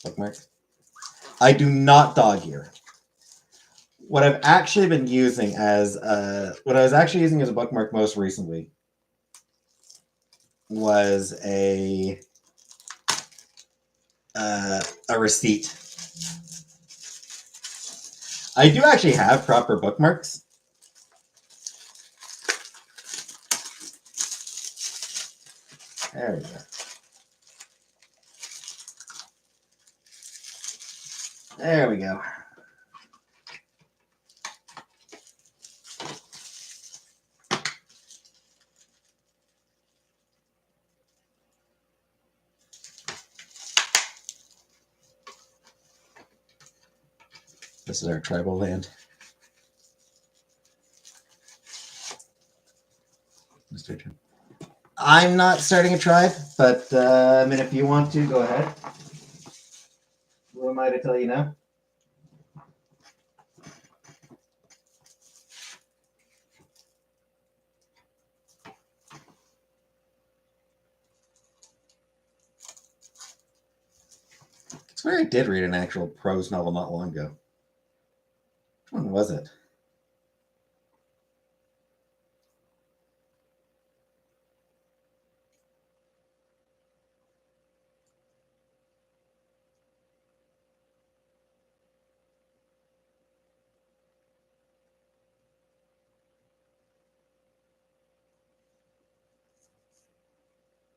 Bookmark. I do not dog ear. What I've actually been using as what I was actually using as a bookmark most recently was a receipt. I do actually have proper bookmarks. There we go. There we go. This is our tribal land. Mr. Jim. I'm not starting a tribe, but I mean, if you want to, go ahead. Who am I to tell you no? I swear I did read an actual prose novel not long ago. Which one was it?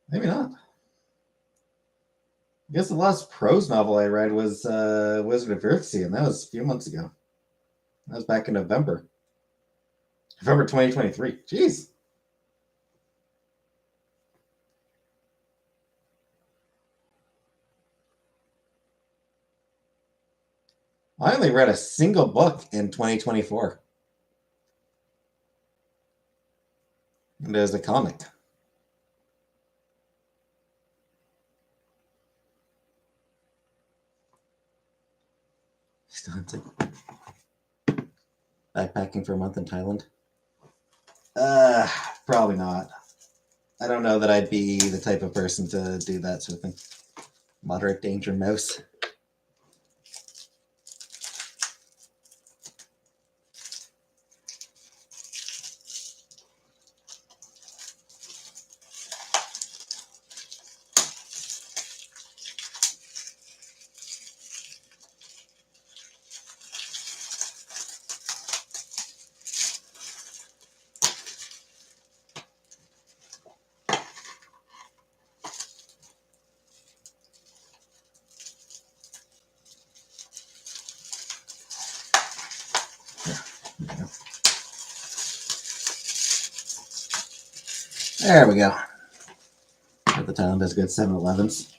Maybe not. I guess the last prose novel I read was Wizard of Earthsea, and that was a few months ago. That was back in November. November 2023. Jeez. I only read a single book in 2024. And it was a comic. Still hunting. Backpacking for a month in Thailand? Probably not. I don't know that I'd be the type of person to do that sort of thing. Moderate danger mouse. There we go. At the time, that's good 7-Elevens.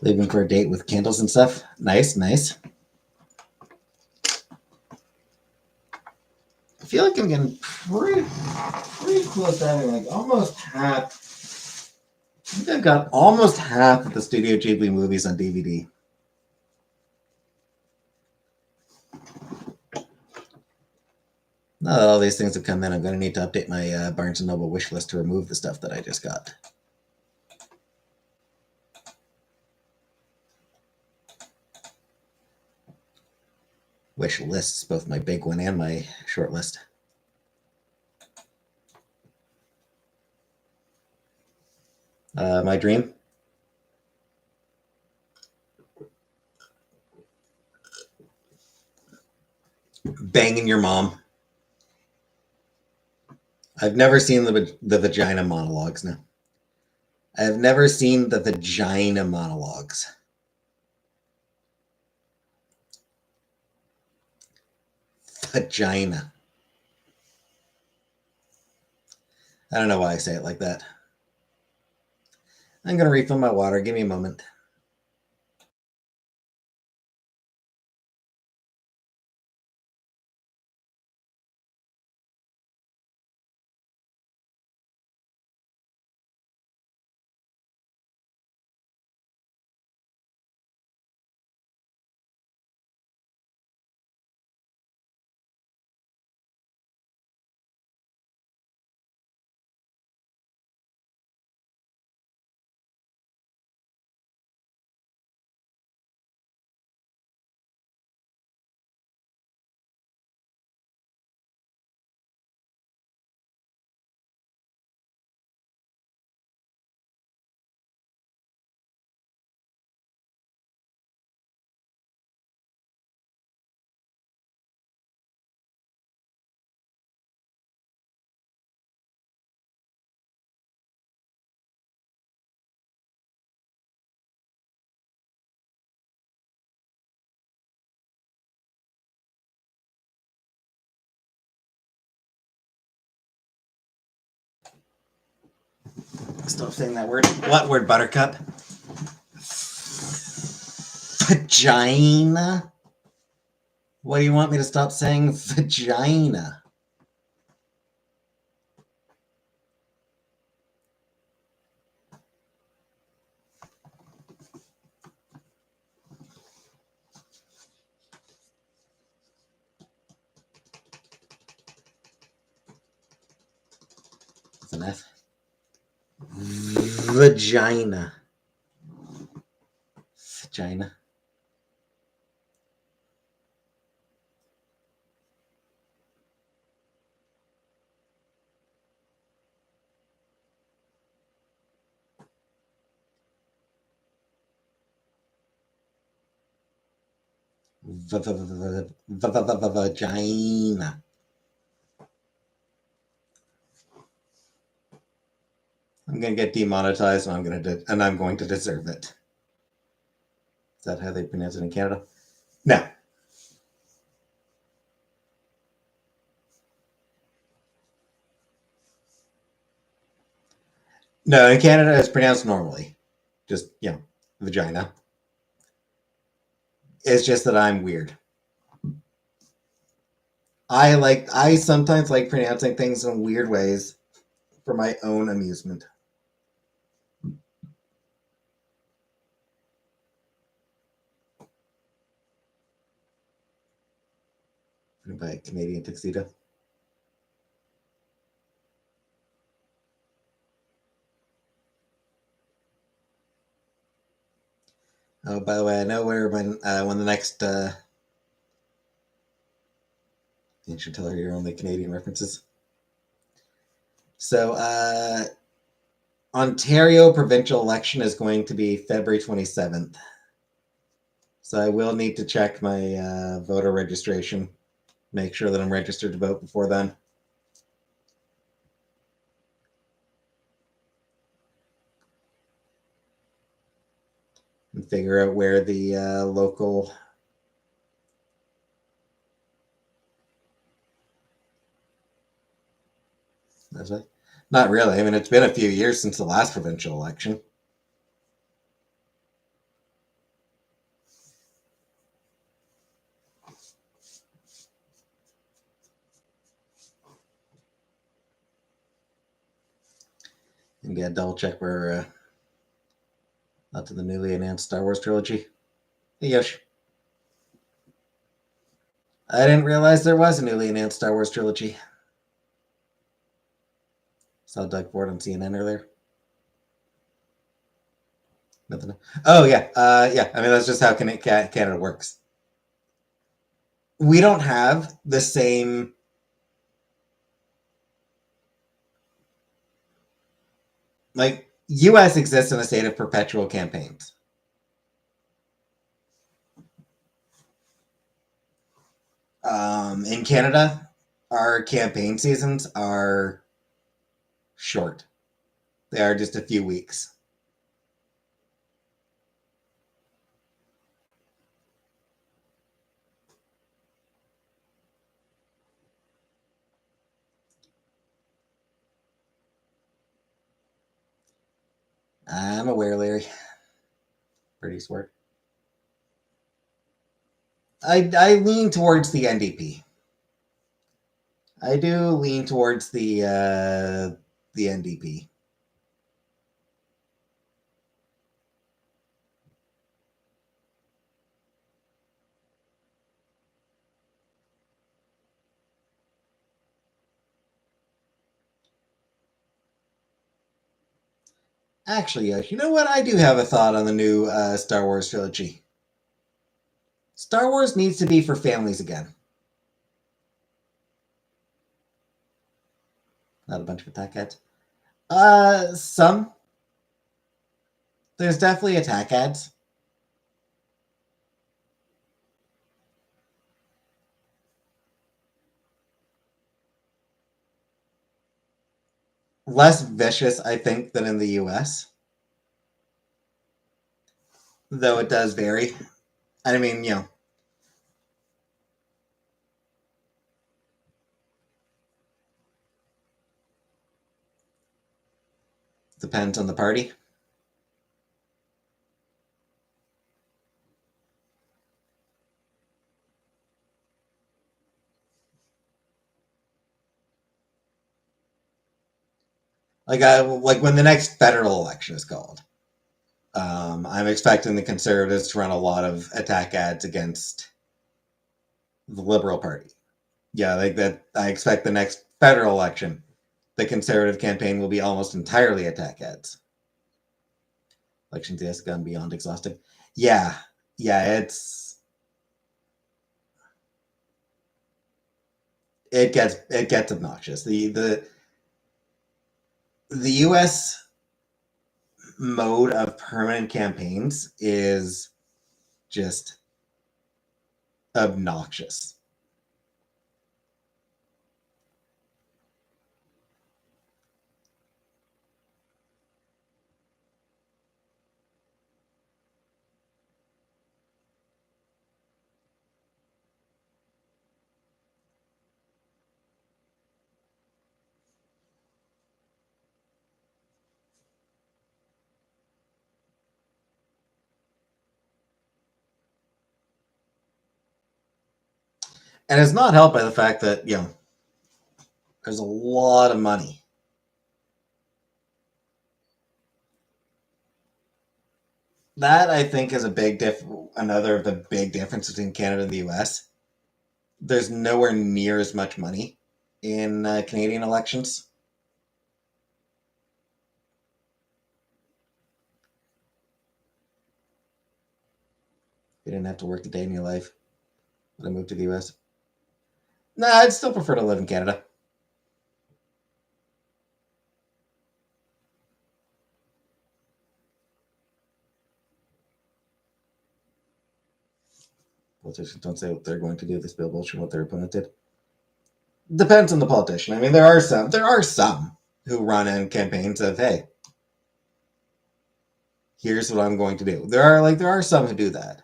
Leaving for a date with candles and stuff. Nice, nice. I feel like I'm getting pretty close to having like almost half. I think I've got almost half of the Studio Ghibli movies on DVD. Now that all these things have come in, I'm going to need to update my Barnes & Noble wish list to remove the stuff that I just got. Wish lists, both my big one and my short list. My dream. Banging your mom. I've never seen the vagina monologues. No. I've never seen the vagina monologues. Vagina. I don't know why I say it like that. I'm going to refill my water. Give me a moment. Stop saying that word. What word, Buttercup? Vagina? What do you want me to stop saying? Vagina. It's an F. Vagina. Vagina. Vagina. I'm going to get demonetized, and I'm going to deserve it. Is that how they pronounce it in Canada? No. No, in Canada it's pronounced normally. Just, vagina. It's just that I'm weird. I sometimes like pronouncing things in weird ways for my own amusement. By Canadian tuxedo. Oh, by the way, I know where when the next you should tell her your only Canadian references. So Ontario provincial election is going to be February 27th. So I will need to check my voter registration Make sure that I'm registered to vote before then. And figure out where the local not really. I mean, it's been a few years since the last provincial election. And get double check where not to the newly announced Star Wars trilogy. Hey Yosh. I didn't realize there was a newly announced Star Wars trilogy. Saw Doug Ford on CNN earlier. Nothing. Oh yeah, yeah. I mean, that's just how Canada works. We don't have the same. Like, U.S. exists in a state of perpetual campaigns. In Canada, our campaign seasons are short. They are just a few weeks. I'm aware, Larry. Pretty smart. I lean towards the NDP. I do lean towards the NDP. Actually, you know what? I do have a thought on the new Star Wars trilogy. Star Wars needs to be for families again. Not a bunch of attack ads. Some. There's definitely attack ads. Less vicious, I think, than in the US. Though it does vary. I mean, depends on the party. Like when the next federal election is called. I'm expecting the Conservatives to run a lot of attack ads against the Liberal Party. Yeah, like that. I expect the next federal election, the Conservative campaign will be almost entirely attack ads. Elections, yes, gone beyond exhausting. Yeah, yeah, it gets obnoxious. The U.S. mode of permanent campaigns is just obnoxious. And it's not helped by the fact that, there's a lot of money. That, I think, is another of the big differences between Canada and the US. There's nowhere near as much money in Canadian elections. You didn't have to work a day in your life when I moved to the US. Nah, I'd still prefer to live in Canada. Politicians don't say what they're going to do. They spill bullshit what their opponent did. Depends on the politician. I mean, there are some who run in campaigns of, hey, here's what I'm going to do. There are some who do that.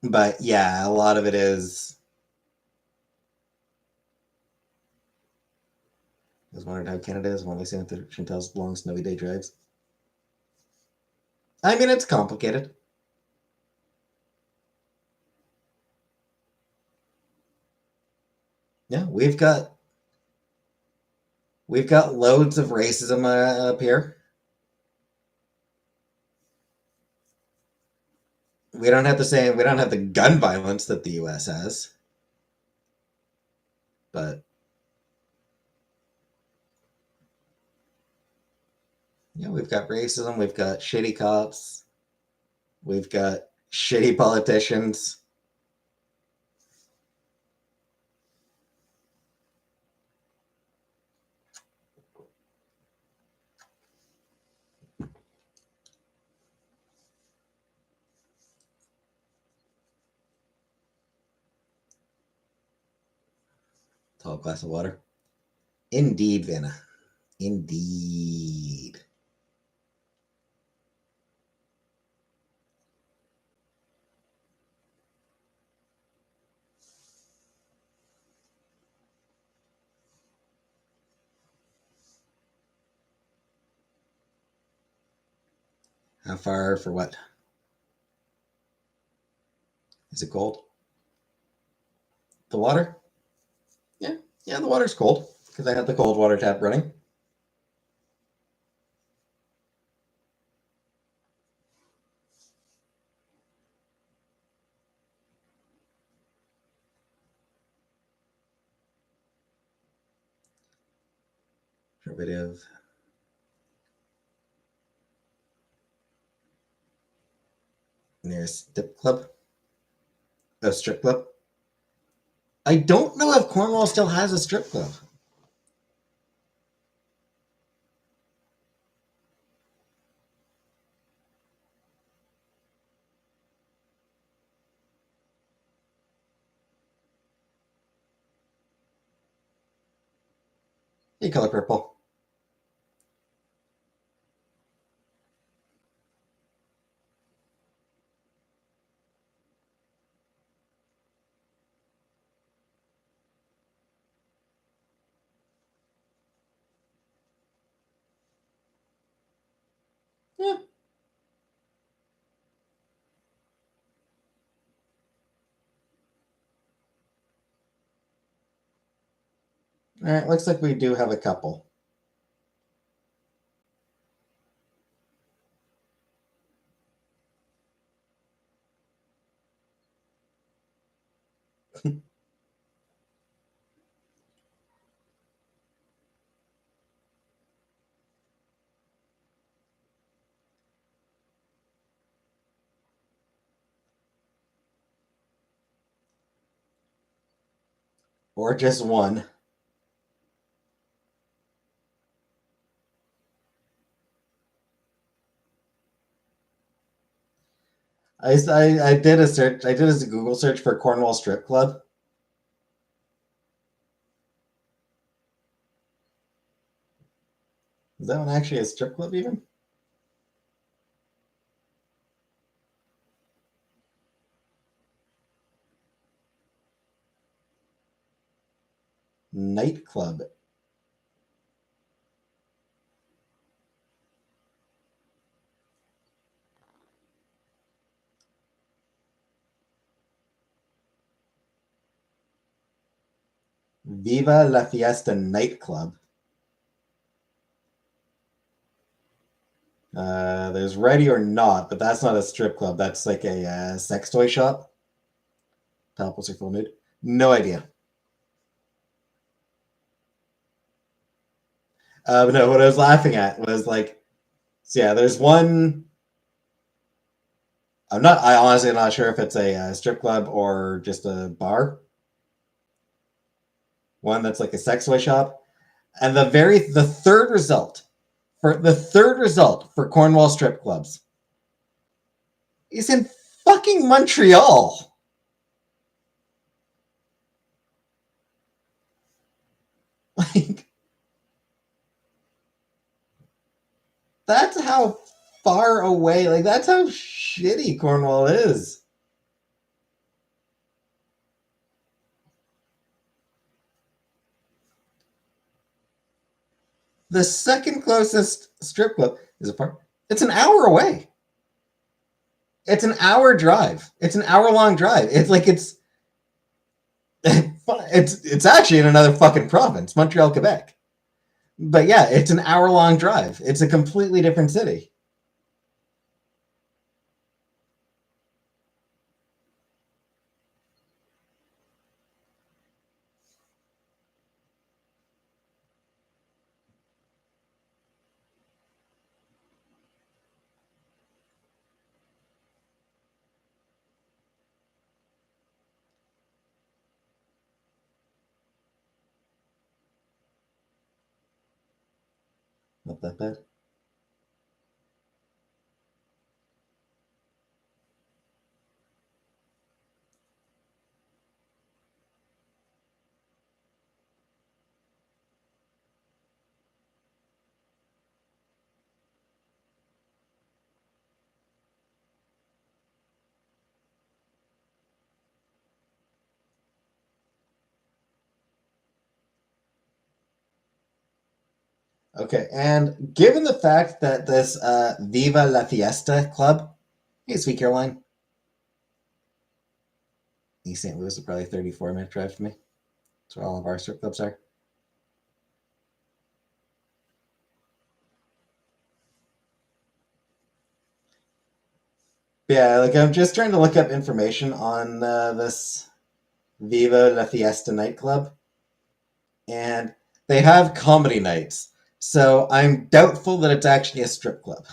But yeah, a lot of it is. I was wondering how Canada is when they say that Chantal's long snowy day drives. I mean, it's complicated. Yeah, we've got loads of racism up here. We don't have the gun violence that the U.S. has, but yeah, we've got racism. We've got shitty cops. We've got shitty politicians. Tall glass of water. Indeed, Vanna. Indeed. How far for what? Is it cold? The water? Yeah, yeah, the water's cold because I had the cold water tap running. Derivative. Nearest dip club? A strip club? I don't know if Cornwall still has a strip club. Hey, color purple. Yeah. All right, looks like we do have a couple. Or just one. I did a search. I did a Google search for Cornwall Strip Club. Is that one actually a strip club even? Nightclub. Viva La Fiesta Nightclub. There's Ready or Not, but that's not a strip club. That's like a sex toy shop. Topless or full nude? No idea. No, what I was laughing at was like, so yeah, there's one. I honestly am not sure if it's a strip club or just a bar. One that's like a sex toy shop. And the third result for Cornwall strip clubs is in fucking Montreal. Like, that's how far away, like, that's how shitty Cornwall is. The second closest strip club is a park. It's an hour away. It's an hour drive. It's an hour long drive. It's like it's actually in another fucking province, Montreal, Quebec. But yeah, it's an hour long drive. It's a completely different city. Not that bad. Okay, and given the fact that this Viva La Fiesta club, hey, Sweet Caroline, East St. Louis is probably a 34-minute drive for me. That's where all of our strip clubs are. Yeah, like I'm just trying to look up information on this Viva La Fiesta nightclub, and they have comedy nights. So I'm doubtful that it's actually a strip club.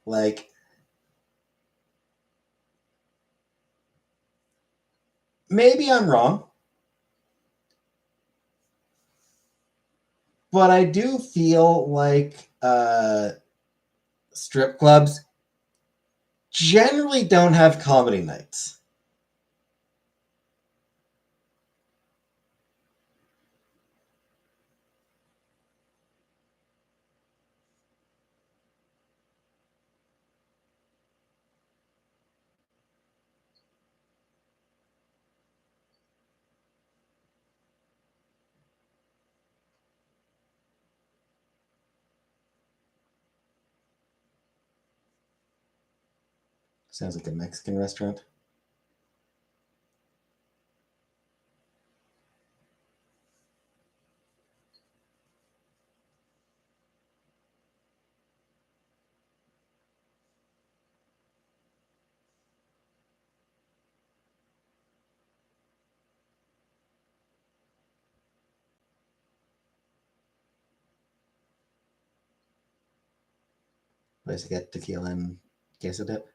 Like, maybe I'm wrong, but I do feel like strip clubs generally don't have comedy nights. Sounds like a Mexican restaurant. Place to get tequila and queso dip.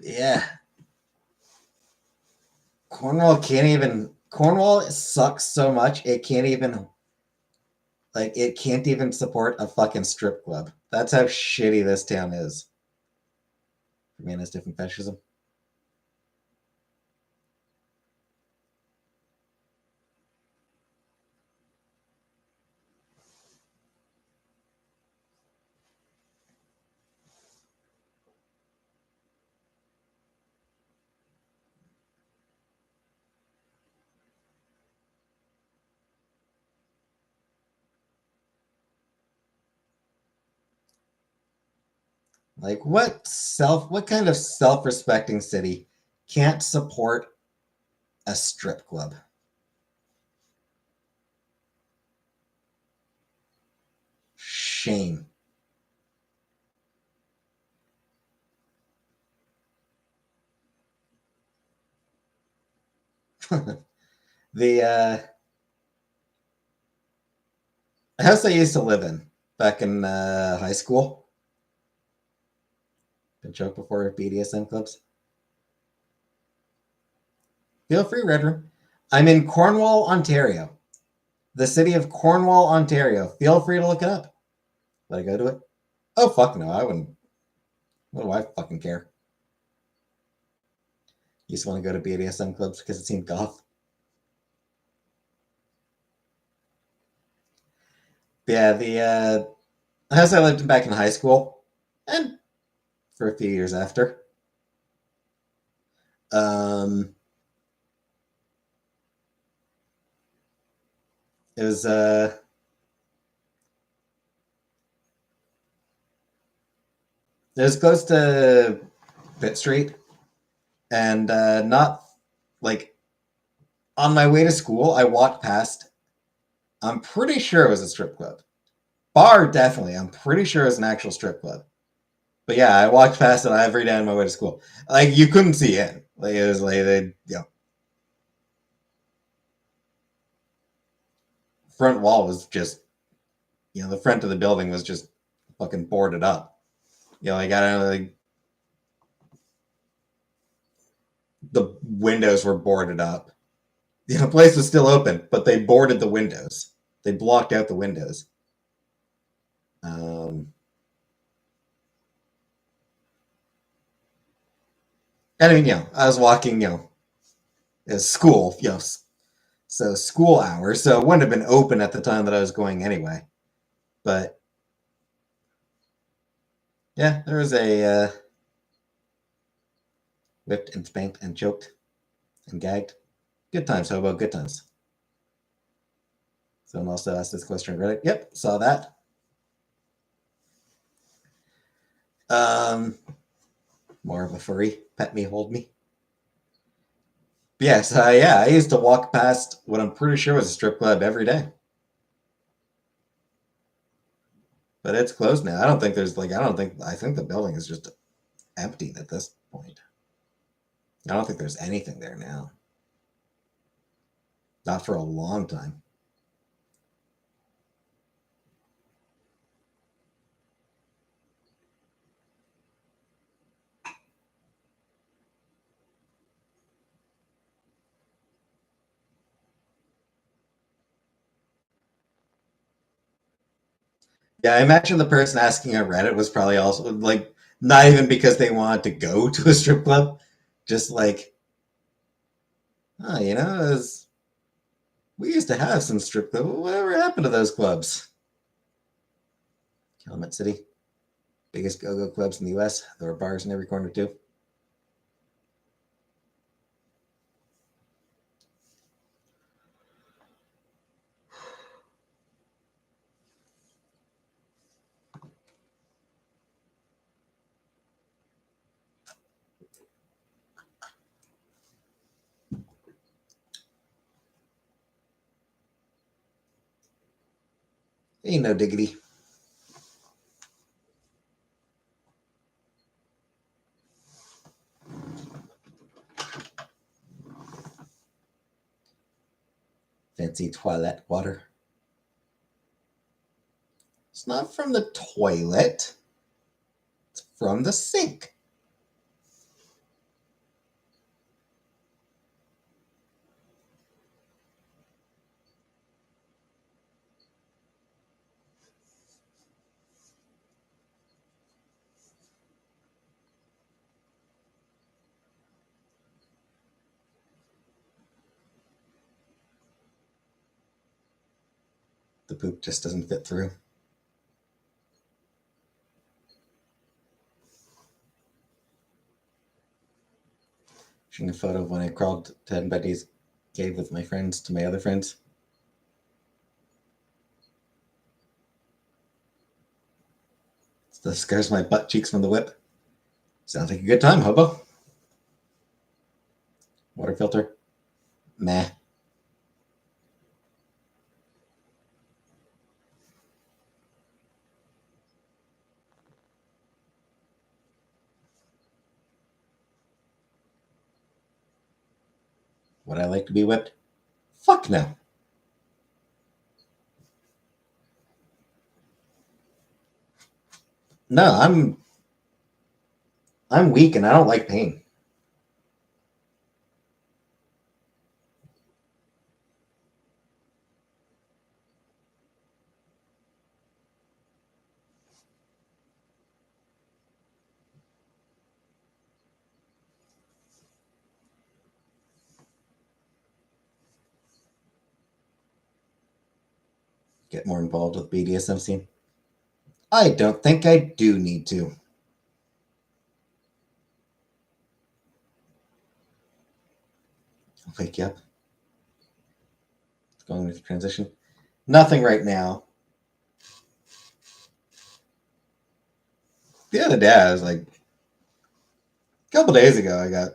Yeah, Cornwall sucks so much it can't even support a fucking strip club. That's how shitty this town is. For me, it's different fascism. Like what kind of self-respecting city can't support A strip club. Shame. The house I used to live in back in high school. Been choked before at BDSM clubs. Feel free, Red Room. I'm in Cornwall, Ontario. The city of Cornwall, Ontario. Feel free to look it up. Let I go to it? Oh, fuck no. I wouldn't. What do I fucking care? You just want to go to BDSM clubs because it seemed goth. But yeah, the house I lived in back in high school, and for a few years after. Um, it was close to Pitt Street, and not like on my way to school. I walked past. I'm pretty sure it was a strip club. Bar, definitely. I'm pretty sure it was an actual strip club. But yeah, I walked past it every day on my way to school. Like you couldn't see in. Like it was like front wall was just the front of the building was just fucking boarded up. Like I don't know, like the windows were boarded up. The place was still open, but they boarded the windows. They blocked out the windows. Um, and I mean, I was walking, as school, so school hours, so it wouldn't have been open at the time that I was going anyway. But yeah, there was a whipped and spanked and choked and gagged. Good times, hobo. Good times. Someone also asked this question on Reddit. Yep, saw that. Um, More of a furry. Pet me, hold me. But yes, yeah, I used to walk past what I'm pretty sure was a strip club every day. But it's closed now. I don't think there's like, I think the building is just empty at this point. I don't think there's anything there now. Not for a long time. Yeah, I imagine the person asking on Reddit was probably also like not even because they wanted to go to a strip club, just like, oh, we used to have some strip clubs. Whatever happened to those clubs? Calumet City, biggest go-go clubs in the U.S. There were bars in every corner too. Ain't no diggity. Fancy toilet water. It's not from the toilet. It's from the sink. The poop just doesn't fit through. Showing a photo of when I crawled to Ed and Betty's cave with my friends to my other friends. The scars my butt cheeks from the whip. Sounds like a good time, hobo. Water filter. Meh. Would I like to be whipped? Fuck no. No, I'm weak and I don't like pain. Get more involved with BDSM scene. I don't think I do need to. I'll wake you up. Going with the transition. Nothing right now. The other day, I was like, a couple days ago, I got,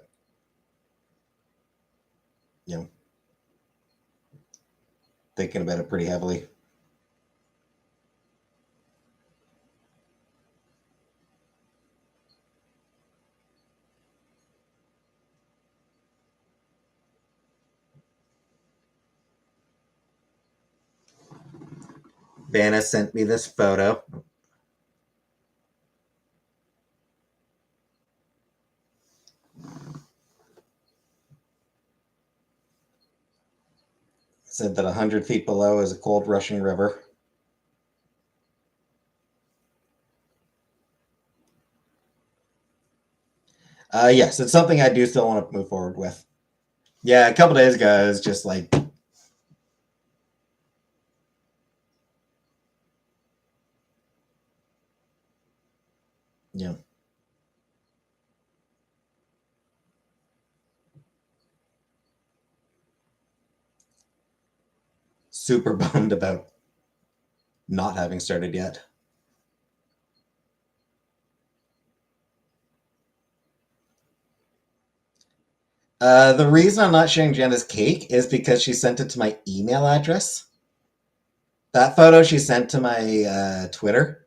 thinking about it pretty heavily. Vanna sent me this photo. Said that 100 feet below is a cold rushing river. Yes, it's something I do still want to move forward with. Yeah, a couple days ago, it was just like, super bummed about not having started yet. The reason I'm not sharing Jenna's cake is because she sent it to my email address. That photo she sent to my Twitter.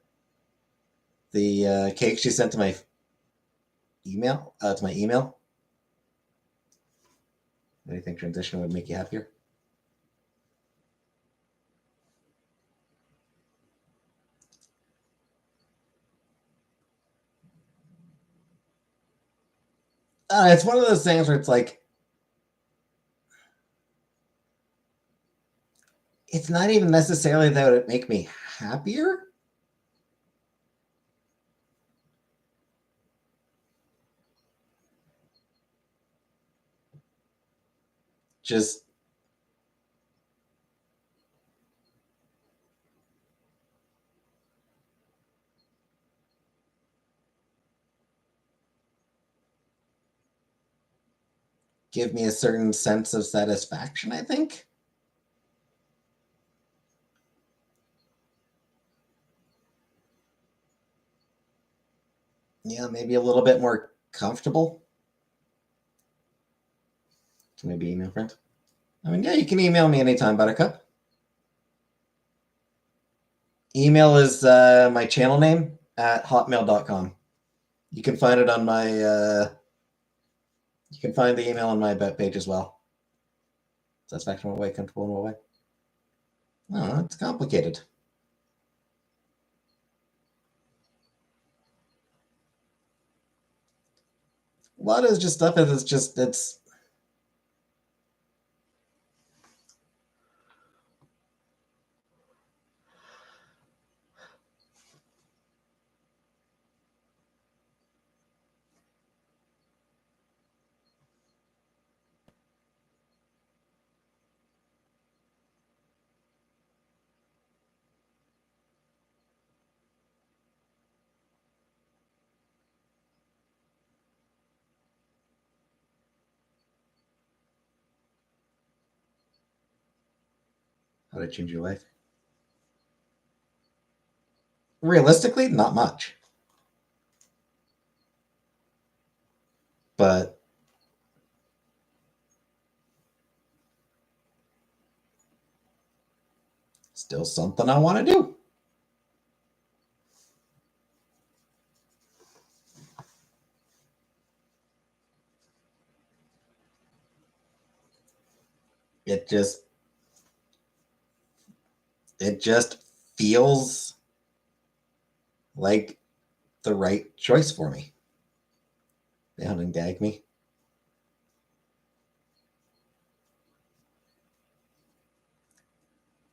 The cake she sent to my email. To my email. What do you think transition would make you happier? It's one of those things where it's like, it's not even necessarily that it would make me happier. Just give me a certain sense of satisfaction, I think. Yeah, maybe a little bit more comfortable. Can maybe email friend? I mean, yeah, you can email me anytime, Buttercup. Email is my channel name at hotmail.com. You can find it on my, you can find the email on my bet page as well. Satisfaction away, comfortable in what way? No, it's complicated. A lot of it's just stuff is just, it's, how to change your life. Realistically, not much. But still something I want to do. It just feels like the right choice for me. They don't gag me.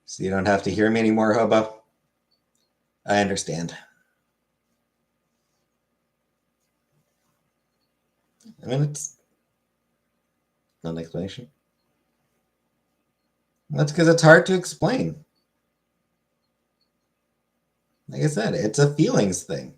So you don't have to hear me anymore, Hobo. I understand. I mean, it's not an explanation. That's because it's hard to explain. Like I said, it's a feelings thing.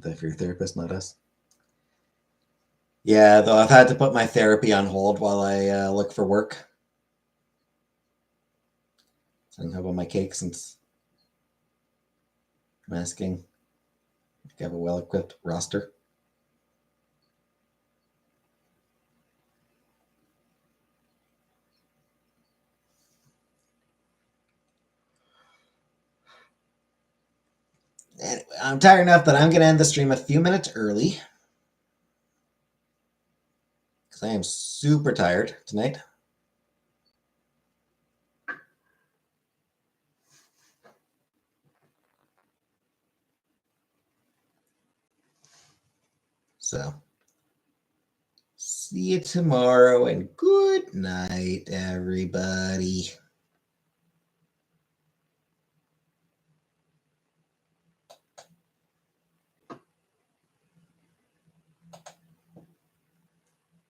That for your therapist, not us. Yeah, though I've had to put my therapy on hold while I look for work. So I can have all my cake since I'm asking if you have a well-equipped roster. Anyway, I'm tired enough that I'm going to end the stream a few minutes early because I am super tired tonight. So, see you tomorrow and good night, everybody.